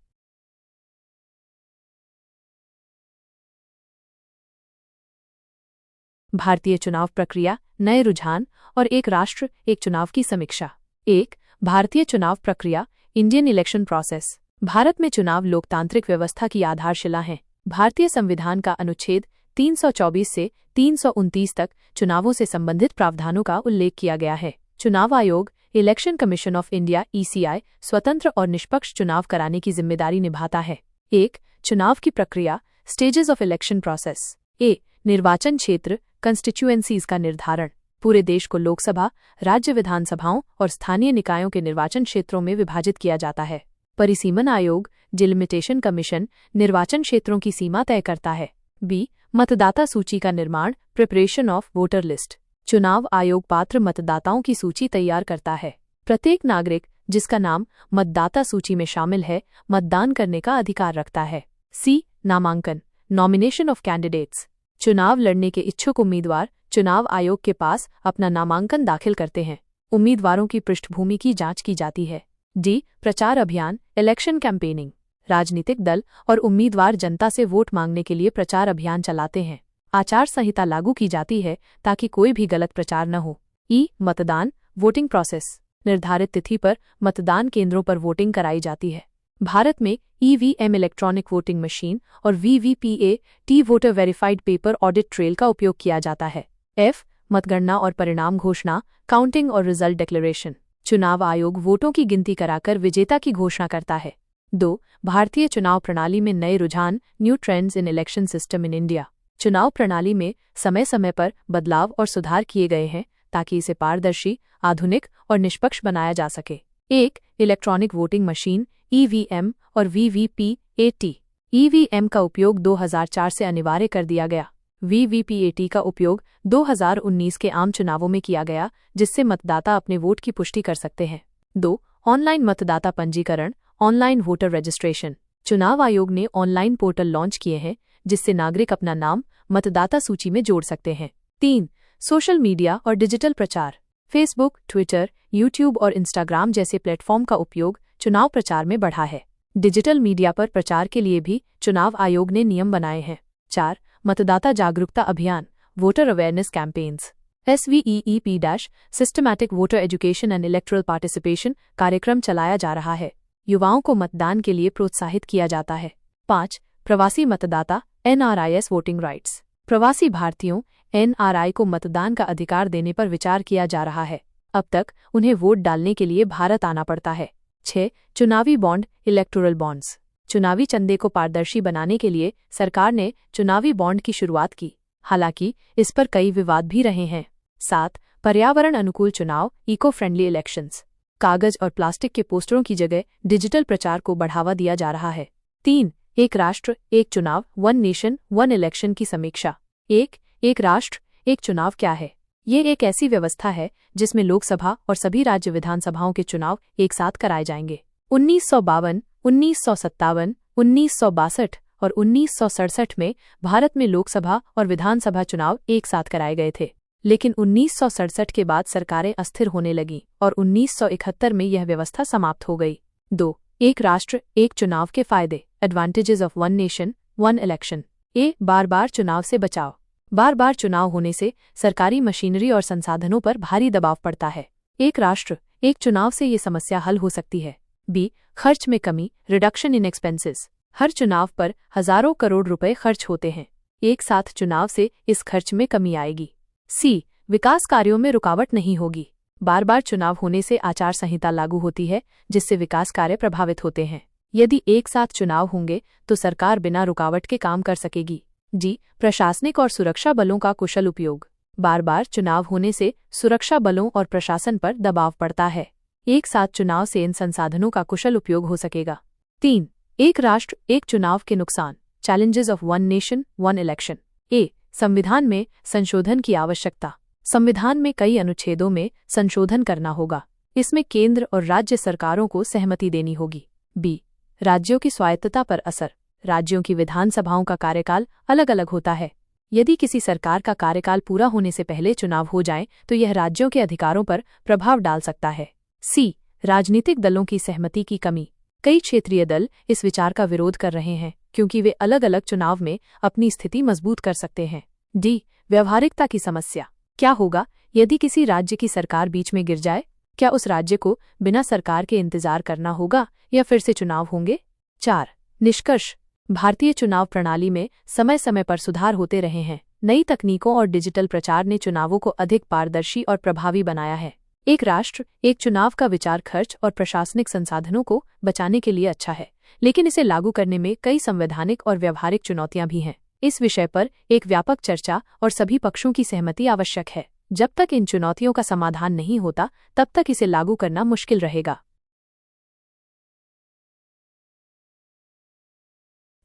भारतीय चुनाव प्रक्रिया, नए रुझान और एक राष्ट्र एक चुनाव की समीक्षा। 1. भारतीय चुनाव प्रक्रिया, इंडियन इलेक्शन प्रोसेस। भारत में चुनाव लोकतांत्रिक व्यवस्था की आधारशिला हैं। भारतीय संविधान का अनुच्छेद 324 से 329 तक चुनावों से संबंधित प्रावधानों का उल्लेख किया गया है। चुनाव आयोग, election commission of India (ECI) स्वतंत्र और निष्पक्ष चुनाव कराने की जिम्मेदारी निभाता है। 1. चुनाव की प्रक्रिया, स्टेजेस ऑफ इलेक्शन प्रोसेस। ए. निर्वाचन क्षेत्र, कंस्टिट्यूएंसीज का निर्धारण। पूरे देश को लोकसभा, राज्य विधानसभाओं और स्थानीय निकायों के निर्वाचन क्षेत्रों में विभाजित किया जाता है। परिसीमन आयोग, डिलिमिटेशन कमीशन, निर्वाचन क्षेत्रों की सीमा तय करता है। बी. मतदाता सूची का निर्माण, प्रिपरेशन ऑफ वोटर लिस्ट। चुनाव आयोग पात्र मतदाताओं की सूची तैयार करता है। प्रत्येक नागरिक जिसका नाम मतदाता सूची में शामिल है, मतदान करने का अधिकार रखता है। सी. नामांकन, नॉमिनेशन ऑफ कैंडिडेट्स। चुनाव लड़ने के इच्छुक उम्मीदवार चुनाव आयोग के पास अपना नामांकन दाखिल करते हैं। उम्मीदवारों की पृष्ठभूमि की जांच की जाती है। डी. प्रचार अभियान, इलेक्शन कैंपेनिंग। राजनीतिक दल और उम्मीदवार जनता से वोट मांगने के लिए प्रचार अभियान चलाते हैं। आचार संहिता लागू की जाती है ताकि कोई भी गलत प्रचार न हो। ई. मतदान, वोटिंग प्रोसेस। निर्धारित तिथि पर मतदान केंद्रों पर वोटिंग कराई जाती है। भारत में EVM इलेक्ट्रॉनिक वोटिंग मशीन और VVPAT voter verified paper audit trail का उपयोग किया जाता है। F. मतगणना और परिणाम घोषणा, काउंटिंग और रिजल्ट डिक्लेरेशन। चुनाव आयोग वोटों की गिनती कराकर विजेता की घोषणा करता है। 2. भारतीय चुनाव प्रणाली में नए रुझान, new trends in election system in India. चुनाव प्रणाली में समय समय पर बदलाव और सुधार किए गए हैं ताकि इसे पारदर्शी, आधुनिक और निष्पक्ष बनाया जा सके। 1. इलेक्ट्रॉनिक वोटिंग मशीन, EVM और VVPAT। EVM का उपयोग 2004 से अनिवार्य कर दिया गया। VVPAT का उपयोग 2019 के आम चुनावों में किया गया, जिससे मतदाता अपने वोट की पुष्टि कर सकते हैं। 2. ऑनलाइन मतदाता पंजीकरण, ऑनलाइन वोटर रजिस्ट्रेशन। चुनाव आयोग ने ऑनलाइन पोर्टल लॉन्च किए हैं जिससे नागरिक अपना नाम मतदाता सूची में जोड़ सकते हैं। 3. सोशल मीडिया और डिजिटल प्रचार। फेसबुक, ट्विटर, यूट्यूब और इंस्टाग्राम जैसे प्लेटफॉर्म का उपयोग चुनाव प्रचार में बढ़ा है। डिजिटल मीडिया पर प्रचार के लिए भी चुनाव आयोग ने नियम बनाए हैं। 4. मतदाता जागरूकता अभियान, voter awareness campaigns. SVEEP- systematic voter education and electoral participation कार्यक्रम चलाया जा रहा है। युवाओं को मतदान के लिए प्रोत्साहित किया जाता है। 5. प्रवासी मतदाता, NRIs वोटिंग राइट्स। प्रवासी भारतीयों NRI को मतदान का अधिकार देने पर विचार किया जा रहा है। अब तक उन्हें वोट डालने के लिए भारत आना पड़ता है। 6. चुनावी बॉन्ड, इलेक्टोरल बॉन्ड्स। चुनावी चंदे को पारदर्शी बनाने के लिए सरकार ने चुनावी बॉन्ड की शुरुआत की, हालांकि इस पर कई विवाद भी रहे हैं। 7. पर्यावरण अनुकूल चुनाव, इको फ्रेंडली इलेक्शंस। कागज और प्लास्टिक के पोस्टरों की जगह डिजिटल प्रचार को बढ़ावा दिया जा रहा है। 3. एक राष्ट्र एक चुनाव, वन नेशन वन इलेक्शन की समीक्षा। एक राष्ट्र एक चुनाव क्या है? ये एक ऐसी व्यवस्था है जिसमें लोकसभा और सभी राज्य विधानसभाओं के चुनाव एक साथ कराए जाएंगे। 1952, 1957, 1962 और 1967 में भारत में लोकसभा और विधानसभा चुनाव एक साथ कराए गए थे, लेकिन 1967 के बाद सरकारें अस्थिर होने लगीं और 1971 में यह व्यवस्था समाप्त हो गई। 2. एक राष्ट्र एक चुनाव के फायदे, advantages of one nation one election. बार बार चुनाव से बचाव। बार बार चुनाव होने से सरकारी मशीनरी और संसाधनों पर भारी दबाव पड़ता है। एक राष्ट्र एक चुनाव से ये समस्या हल हो सकती है। बी. खर्च में कमी, रिडक्शन इन एक्सपेंसेस। हर चुनाव पर हजारों करोड़ रुपए खर्च होते हैं, एक साथ चुनाव से इस खर्च में कमी आएगी। सी. विकास कार्यों में रुकावट नहीं होगी। बार बार चुनाव होने से आचार संहिता लागू होती है, जिससे विकास कार्य प्रभावित होते हैं। यदि एक साथ चुनाव होंगे तो सरकार बिना रुकावट के काम कर सकेगी। डी. प्रशासनिक और सुरक्षा बलों का कुशल उपयोग। बार बार चुनाव होने से सुरक्षा बलों और प्रशासन पर दबाव पड़ता है, एक साथ चुनाव से इन संसाधनों का कुशल उपयोग हो सकेगा। 3. एक राष्ट्र एक चुनाव के नुकसान, challenges of one nation one election. संविधान में संशोधन की आवश्यकता। संविधान में कई अनुच्छेदों में संशोधन करना होगा, इसमें केंद्र और राज्य सरकारों को सहमति देनी होगी। बी. राज्यों की स्वायत्तता पर असर। राज्यों की विधानसभाओं का कार्यकाल अलग अलग होता है। यदि किसी सरकार का कार्यकाल पूरा होने से पहले चुनाव हो जाए तो यह राज्यों के अधिकारों पर प्रभाव डाल सकता है। सी. राजनीतिक दलों की सहमति की कमी। कई क्षेत्रीय दल इस विचार का विरोध कर रहे हैं क्योंकि वे अलग अलग चुनाव में अपनी स्थिति मजबूत कर सकते हैं। डी. व्यावहारिकता की समस्या। क्या होगा यदि किसी राज्य की सरकार बीच में गिर जाए? क्या उस राज्य को बिना सरकार के इंतजार करना होगा या फिर से चुनाव होंगे? 4. निष्कर्ष। भारतीय चुनाव प्रणाली में समय समय पर सुधार होते रहे हैं। नई तकनीकों और डिजिटल प्रचार ने चुनावों को अधिक पारदर्शी और प्रभावी बनाया है। एक राष्ट्र एक चुनाव का विचार खर्च और प्रशासनिक संसाधनों को बचाने के लिए अच्छा है, लेकिन इसे लागू करने में कई संवैधानिक और व्यावहारिक चुनौतियां भी हैं। इस विषय पर एक व्यापक चर्चा और सभी पक्षों की सहमति आवश्यक है। जब तक इन चुनौतियों का समाधान नहीं होता, तब तक इसे लागू करना मुश्किल रहेगा।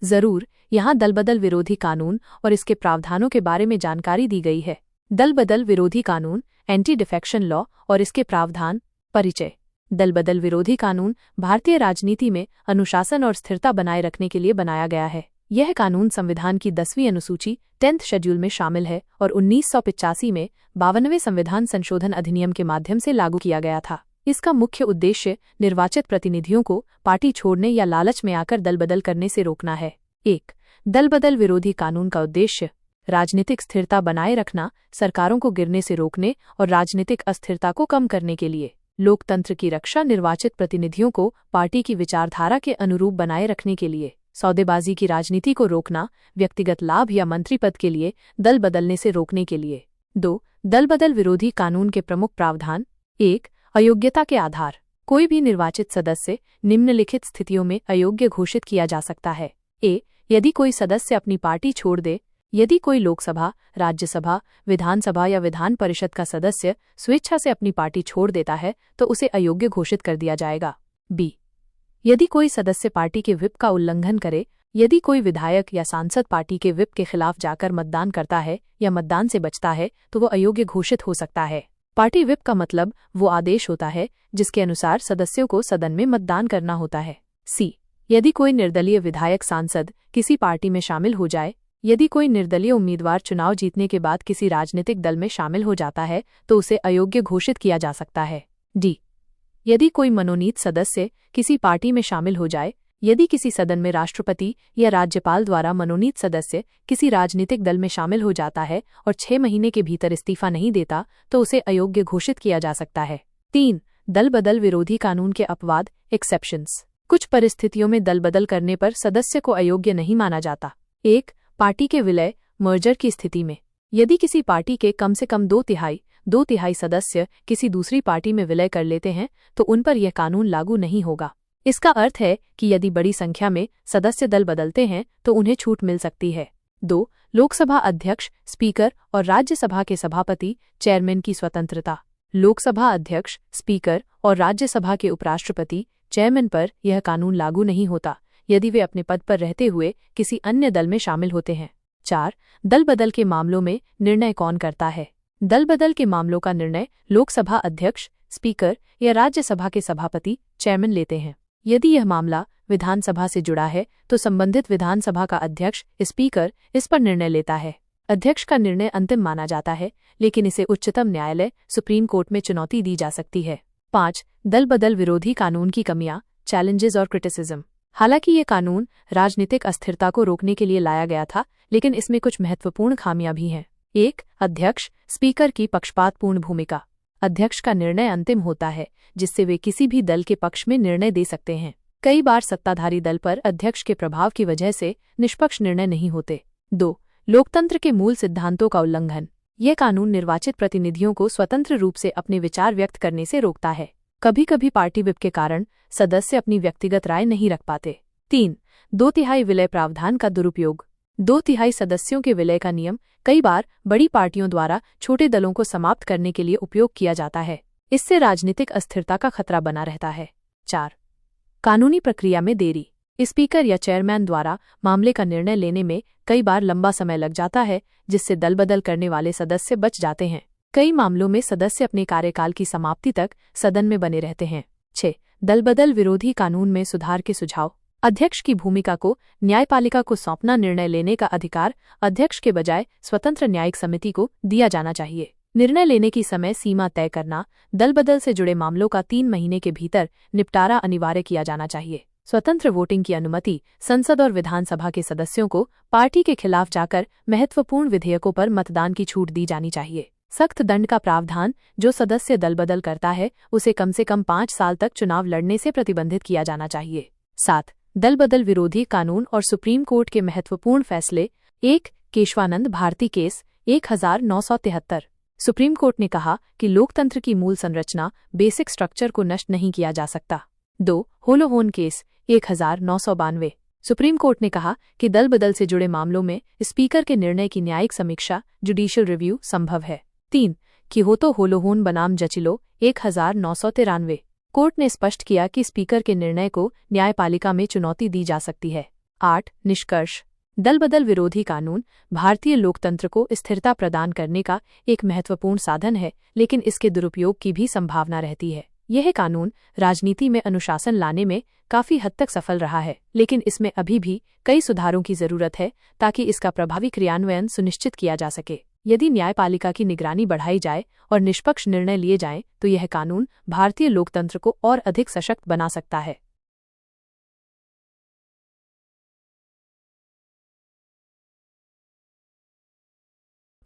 जरूर, यहाँ दलबदल विरोधी कानून और इसके प्रावधानों के बारे में जानकारी दी गई है। दलबदल विरोधी कानून, एंटी डिफेक्शन लॉ और इसके प्रावधान। परिचय। दलबदल विरोधी कानून भारतीय राजनीति में अनुशासन और स्थिरता बनाए रखने के लिए बनाया गया है। यह कानून संविधान की 10वीं अनुसूची 10th शेड्यूल में शामिल है और 1985 में 52वें संविधान संशोधन अधिनियम के माध्यम से लागू किया गया था। इसका मुख्य उद्देश्य निर्वाचित प्रतिनिधियों को पार्टी छोड़ने या लालच में आकर दलबदल करने से रोकना है। 1. दलबदल विरोधी कानून का उद्देश्य राजनीतिक स्थिरता बनाए रखना, सरकारों को गिरने से रोकने और राजनीतिक अस्थिरता को कम करने के लिए। लोकतंत्र की रक्षा, निर्वाचित प्रतिनिधियों को पार्टी की विचारधारा के अनुरूप बनाए रखने के लिए। सौदेबाजी की राजनीति को रोकना, व्यक्तिगत लाभ या मंत्री पद के लिए दल बदलने से रोकने के लिए। 2. दलबदल विरोधी कानून के प्रमुख प्रावधान। 1. अयोग्यता के आधार। कोई भी निर्वाचित सदस्य निम्नलिखित स्थितियों में अयोग्य घोषित किया जा सकता है। यदि कोई सदस्य अपनी पार्टी छोड़ दे। यदि कोई लोकसभा, राज्यसभा, विधानसभा या विधान परिषद का सदस्य स्वेच्छा से अपनी पार्टी छोड़ देता है तो उसे अयोग्य घोषित कर दिया जाएगा। बी. यदि कोई सदस्य पार्टी के व्हिप का उल्लंघन करे। यदि कोई विधायक या सांसद पार्टी के व्हिप के खिलाफ जाकर मतदान करता है या मतदान से बचता है तो वो अयोग्य घोषित हो सकता है। पार्टी व्हिप का मतलब वो आदेश होता है जिसके अनुसार सदस्यों को सदन में मतदान करना होता है। सी. यदि कोई निर्दलीय विधायक सांसद किसी पार्टी में शामिल हो जाए। यदि कोई निर्दलीय उम्मीदवार चुनाव जीतने के बाद किसी राजनीतिक दल में शामिल हो जाता है तो उसे अयोग्य घोषित किया जा सकता है। डी. यदि कोई मनोनीत सदस्य किसी पार्टी में शामिल हो जाए। यदि किसी सदन में राष्ट्रपति या राज्यपाल द्वारा मनोनीत सदस्य किसी राजनीतिक दल में शामिल हो जाता है और 6 महीने के भीतर इस्तीफा नहीं देता तो उसे अयोग्य घोषित किया जा सकता है। 3. दलबदल विरोधी कानून के अपवाद, एक्सेप्शंस। कुछ परिस्थितियों में दलबदल करने पर सदस्य को अयोग्य नहीं माना जाता। 1. पार्टी के विलय, मर्जर की स्थिति में। यदि किसी पार्टी के कम से कम 2 तिहाई सदस्य किसी दूसरी पार्टी में विलय कर लेते हैं तो उन पर यह कानून लागू नहीं होगा। इसका अर्थ है कि यदि बड़ी संख्या में सदस्य दल बदलते हैं तो उन्हें छूट मिल सकती है। 2. लोकसभा अध्यक्ष, स्पीकर और राज्यसभा के सभापति, चेयरमैन की स्वतंत्रता। लोकसभा अध्यक्ष, स्पीकर और राज्यसभा के उपराष्ट्रपति, चेयरमैन पर यह कानून लागू नहीं होता यदि वे अपने पद पर रहते हुए किसी अन्य दल में शामिल होते हैं। 4. दल बदल के मामलों में निर्णय कौन करता है? दल बदल के मामलों का निर्णय लोकसभा अध्यक्ष, स्पीकर या राज्यसभा के सभापति, चेयरमैन लेते हैं। यदि यह मामला विधानसभा से जुड़ा है तो संबंधित विधानसभा का अध्यक्ष स्पीकर इस पर निर्णय लेता है। अध्यक्ष का निर्णय अंतिम माना जाता है, लेकिन इसे उच्चतम न्यायालय सुप्रीम कोर्ट में चुनौती दी जा सकती है। 5. दल बदल विरोधी कानून की कमियां, चैलेंजेस और क्रिटिसिज्म। हालांकि ये कानून राजनीतिक अस्थिरता को रोकने के लिए लाया गया था, लेकिन इसमें कुछ महत्वपूर्ण खामियां भी हैं। 1. अध्यक्ष स्पीकर की पक्षपातपूर्ण भूमिका। अध्यक्ष का निर्णय अंतिम होता है, जिससे वे किसी भी दल के पक्ष में निर्णय दे सकते हैं। कई बार सत्ताधारी दल पर अध्यक्ष के प्रभाव की वजह से निष्पक्ष निर्णय नहीं होते। 2. लोकतंत्र के मूल सिद्धांतों का उल्लंघन। यह कानून निर्वाचित प्रतिनिधियों को स्वतंत्र रूप से अपने विचार व्यक्त करने से रोकता है। कभी कभी पार्टी विप के कारण सदस्य अपनी व्यक्तिगत राय नहीं रख पाते। 3. 2/3 विलय प्रावधान का दुरुपयोग। 2/3 सदस्यों के विलय का नियम कई बार बड़ी पार्टियों द्वारा छोटे दलों को समाप्त करने के लिए उपयोग किया जाता है। इससे राजनीतिक अस्थिरता का खतरा बना रहता है। 4. कानूनी प्रक्रिया में देरी। स्पीकर या चेयरमैन द्वारा मामले का निर्णय लेने में कई बार लंबा समय लग जाता है, जिससे दल बदल करने वाले सदस्य बच जाते हैं। कई मामलों में सदस्य अपने कार्यकाल की समाप्ति तक सदन में बने रहते हैं। 6. दल बदल विरोधी कानून में सुधार के सुझाव। अध्यक्ष की भूमिका को न्यायपालिका को सौंपना। निर्णय लेने का अधिकार अध्यक्ष के बजाय स्वतंत्र न्यायिक समिति को दिया जाना चाहिए। निर्णय लेने की समय सीमा तय करना। दल बदल से जुड़े मामलों का 3 महीने के भीतर निपटारा अनिवार्य किया जाना चाहिए। स्वतंत्र वोटिंग की अनुमति। संसद और विधानसभा के सदस्यों को पार्टी के खिलाफ जाकर महत्वपूर्ण विधेयकों पर मतदान की छूट दी जानी चाहिए। सख्त दंड का प्रावधान। जो सदस्य दल बदल करता है उसे कम से कम 5 साल तक चुनाव लड़ने से प्रतिबंधित किया जाना चाहिए। 7. दल बदल विरोधी कानून और सुप्रीम कोर्ट के महत्वपूर्ण फैसले। 1. Kesavananda Bharati case 1973। Supreme court ने कहा कि लोकतंत्र की मूल संरचना बेसिक स्ट्रक्चर को नष्ट नहीं किया जा सकता। 2. होलोहोन केस 1992। सुप्रीम कोर्ट ने कहा कि दल बदल से जुड़े मामलों में स्पीकर के निर्णय की न्यायिक समीक्षा जुडिशियल रिव्यू संभव है। 3. किहोतो होलोहोन बनाम जचिलो 1993। कोर्ट ने स्पष्ट किया कि स्पीकर के निर्णय को न्यायपालिका में चुनौती दी जा सकती है। 8. निष्कर्ष। दल बदल विरोधी कानून भारतीय लोकतंत्र को स्थिरता प्रदान करने का एक महत्वपूर्ण साधन है, लेकिन इसके दुरुपयोग की भी संभावना रहती है। यह कानून राजनीति में अनुशासन लाने में काफी हद तक सफल रहा है, लेकिन इसमें अभी भी कई सुधारों की जरूरत है ताकि इसका प्रभावी क्रियान्वयन सुनिश्चित किया जा सके। यदि न्यायपालिका की निगरानी बढ़ाई जाए और निष्पक्ष निर्णय लिए जाएं, तो यह कानून भारतीय लोकतंत्र को और अधिक सशक्त बना सकता है।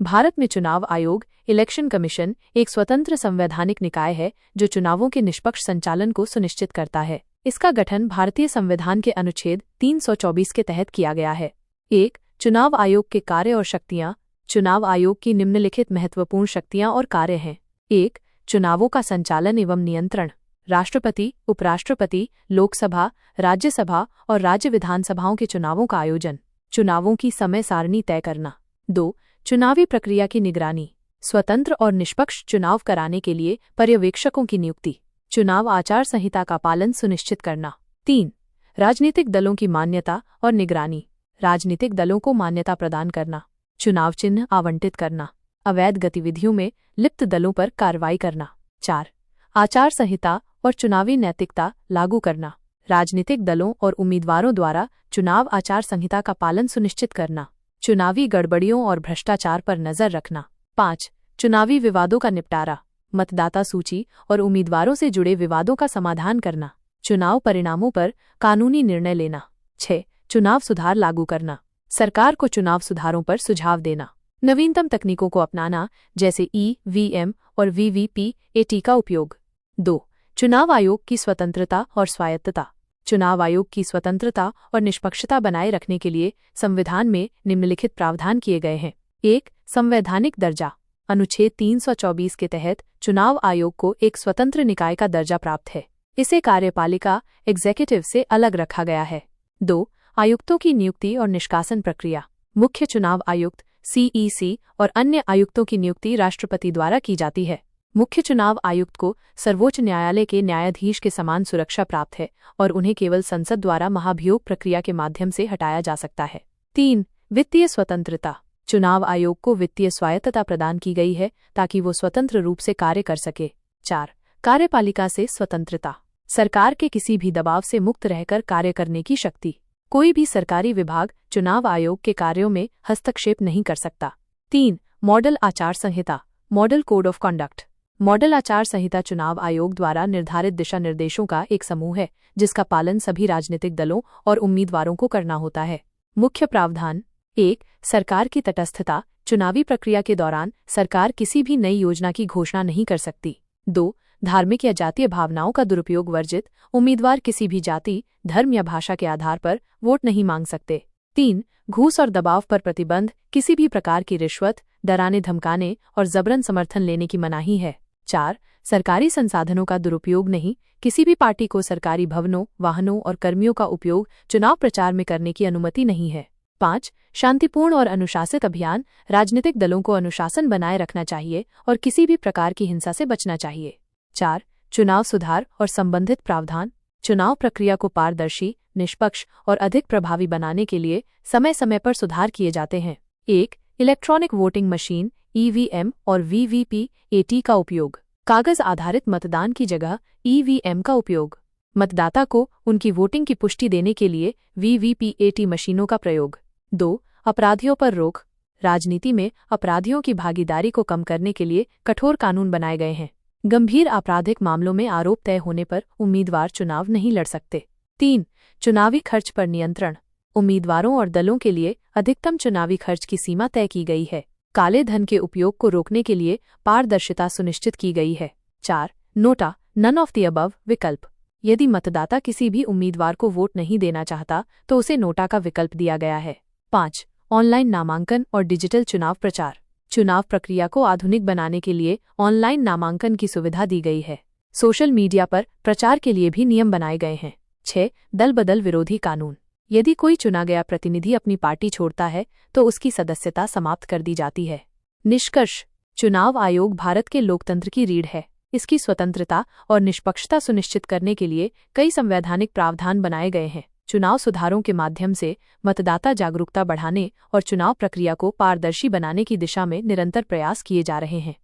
भारत में चुनाव आयोग इलेक्शन कमीशन एक स्वतंत्र संवैधानिक निकाय है जो चुनावों के निष्पक्ष संचालन को सुनिश्चित करता है। इसका गठन भारतीय संविधान के अनुच्छेद 324 के तहत किया गया है। 1. चुनाव आयोग के कार्य और शक्तियां। चुनाव आयोग की निम्नलिखित महत्वपूर्ण शक्तियां और कार्य हैं। 1. चुनावों का संचालन एवं नियंत्रण। राष्ट्रपति, उपराष्ट्रपति, लोकसभा, राज्यसभा और राज्य विधानसभाओं के चुनावों का आयोजन। चुनावों की समय सारणी तय करना। 2. चुनावी प्रक्रिया की निगरानी। स्वतंत्र और निष्पक्ष चुनाव कराने के लिए पर्यवेक्षकों की नियुक्ति। चुनाव आचार संहिता का पालन सुनिश्चित करना। 3. राजनीतिक दलों की मान्यता और निगरानी। राजनीतिक दलों को मान्यता प्रदान करना। चुनाव चिन्ह आवंटित करना। अवैध गतिविधियों में लिप्त दलों पर कार्रवाई करना। 4. आचार संहिता और चुनावी नैतिकता लागू करना। राजनीतिक दलों और उम्मीदवारों द्वारा चुनाव आचार संहिता का पालन सुनिश्चित करना। चुनावी गड़बड़ियों और भ्रष्टाचार पर नजर रखना। 5. चुनावी विवादों का निपटारा। मतदाता सूची और उम्मीदवारों से जुड़े विवादों का समाधान करना। चुनाव परिणामों पर कानूनी निर्णय लेना। 6. चुनाव सुधार लागू करना। सरकार को चुनाव सुधारों पर सुझाव देना। नवीनतम तकनीकों को अपनाना, जैसे EVM और VVPAT का उपयोग। 2. चुनाव आयोग की स्वतंत्रता और स्वायत्तता। चुनाव आयोग की स्वतंत्रता और निष्पक्षता बनाए रखने के लिए संविधान में निम्नलिखित प्रावधान किए गए हैं। 1. संवैधानिक दर्जा। अनुच्छेद 324 के तहत चुनाव आयोग को एक स्वतंत्र निकाय का दर्जा प्राप्त है। इसे कार्यपालिका एग्जीक्यूटिव से अलग रखा गया है। 2. आयुक्तों की नियुक्ति और निष्कासन प्रक्रिया। मुख्य चुनाव आयुक्त CEC और अन्य आयुक्तों की नियुक्ति राष्ट्रपति द्वारा की जाती है। मुख्य चुनाव आयुक्त को सर्वोच्च न्यायालय के न्यायाधीश के समान सुरक्षा प्राप्त है और उन्हें केवल संसद द्वारा महाभियोग प्रक्रिया के माध्यम से हटाया जा सकता है। 3. वित्तीय स्वतंत्रता। चुनाव आयोग को वित्तीय स्वायत्तता प्रदान की गई है ताकि वो स्वतंत्र रूप से कार्य कर सके। 4. कार्यपालिका से स्वतंत्रता। सरकार के किसी भी दबाव से मुक्त रहकर कार्य करने की शक्ति। कोई भी सरकारी विभाग चुनाव आयोग के कार्यों में हस्तक्षेप नहीं कर सकता। 3. मॉडल आचार संहिता, model code of conduct. Model आचार संहिता चुनाव आयोग द्वारा निर्धारित दिशा निर्देशों का एक समूह है जिसका पालन सभी राजनीतिक दलों और उम्मीदवारों को करना होता है। मुख्य प्रावधान। 1. सरकार की तटस्थता, चुनावी प्रक्रिया के दौरान सरकार किसी भी नई योजना की घोषणा नहीं कर सकती। 2. धार्मिक या जातीय भावनाओं का दुरुपयोग वर्जित, उम्मीदवार किसी भी जाति, धर्म या भाषा के आधार पर वोट नहीं मांग सकते। 3. घूस और दबाव पर प्रतिबंध, किसी भी प्रकार की रिश्वत, डराने धमकाने और जबरन समर्थन लेने की मनाही है। 4. सरकारी संसाधनों का दुरुपयोग नहीं, किसी भी पार्टी को सरकारी भवनों, वाहनों और कर्मियों का उपयोग चुनाव प्रचार में करने की अनुमति नहीं है। 5. शांतिपूर्ण और अनुशासित अभियान, राजनीतिक दलों को अनुशासन बनाए रखना चाहिए और किसी भी प्रकार की हिंसा से बचना चाहिए। 4. चुनाव सुधार और संबंधित प्रावधान, चुनाव प्रक्रिया को पारदर्शी, निष्पक्ष और अधिक प्रभावी बनाने के लिए समय समय पर सुधार किए जाते हैं। 1. इलेक्ट्रॉनिक वोटिंग मशीन (ईवीएम) और वीवीपीएटी का उपयोग, कागज आधारित मतदान की जगह ईवीएम का उपयोग, मतदाता को उनकी वोटिंग की पुष्टि देने के लिए वीवीपीएटी मशीनों का प्रयोग। 2. अपराधियों पर रोक, राजनीति में अपराधियों की भागीदारी को कम करने के लिए कठोर कानून बनाए गए हैं। गंभीर आपराधिक मामलों में आरोप तय होने पर उम्मीदवार चुनाव नहीं लड़ सकते। 3. चुनावी खर्च पर नियंत्रण, उम्मीदवारों और दलों के लिए अधिकतम चुनावी खर्च की सीमा तय की गई है। काले धन के उपयोग को रोकने के लिए पारदर्शिता सुनिश्चित की गई है। 4. NOTA, none of the above विकल्प, यदि मतदाता किसी भी उम्मीदवार को वोट नहीं देना चाहता तो उसे नोटा का विकल्प दिया गया है। 5. ऑनलाइन नामांकन और डिजिटल चुनाव प्रचार, चुनाव प्रक्रिया को आधुनिक बनाने के लिए ऑनलाइन नामांकन की सुविधा दी गई है। सोशल मीडिया पर प्रचार के लिए भी नियम बनाए गए हैं। 6. दल बदल विरोधी कानून, यदि कोई चुना गया प्रतिनिधि अपनी पार्टी छोड़ता है तो उसकी सदस्यता समाप्त कर दी जाती है। निष्कर्ष, चुनाव आयोग भारत के लोकतंत्र की रीढ़ है। इसकी स्वतंत्रता और निष्पक्षता सुनिश्चित करने के लिए कई संवैधानिक प्रावधान बनाए गए हैं। चुनाव सुधारों के माध्यम से मतदाता जागरूकता बढ़ाने और चुनाव प्रक्रिया को पारदर्शी बनाने की दिशा में निरंतर प्रयास किए जा रहे हैं।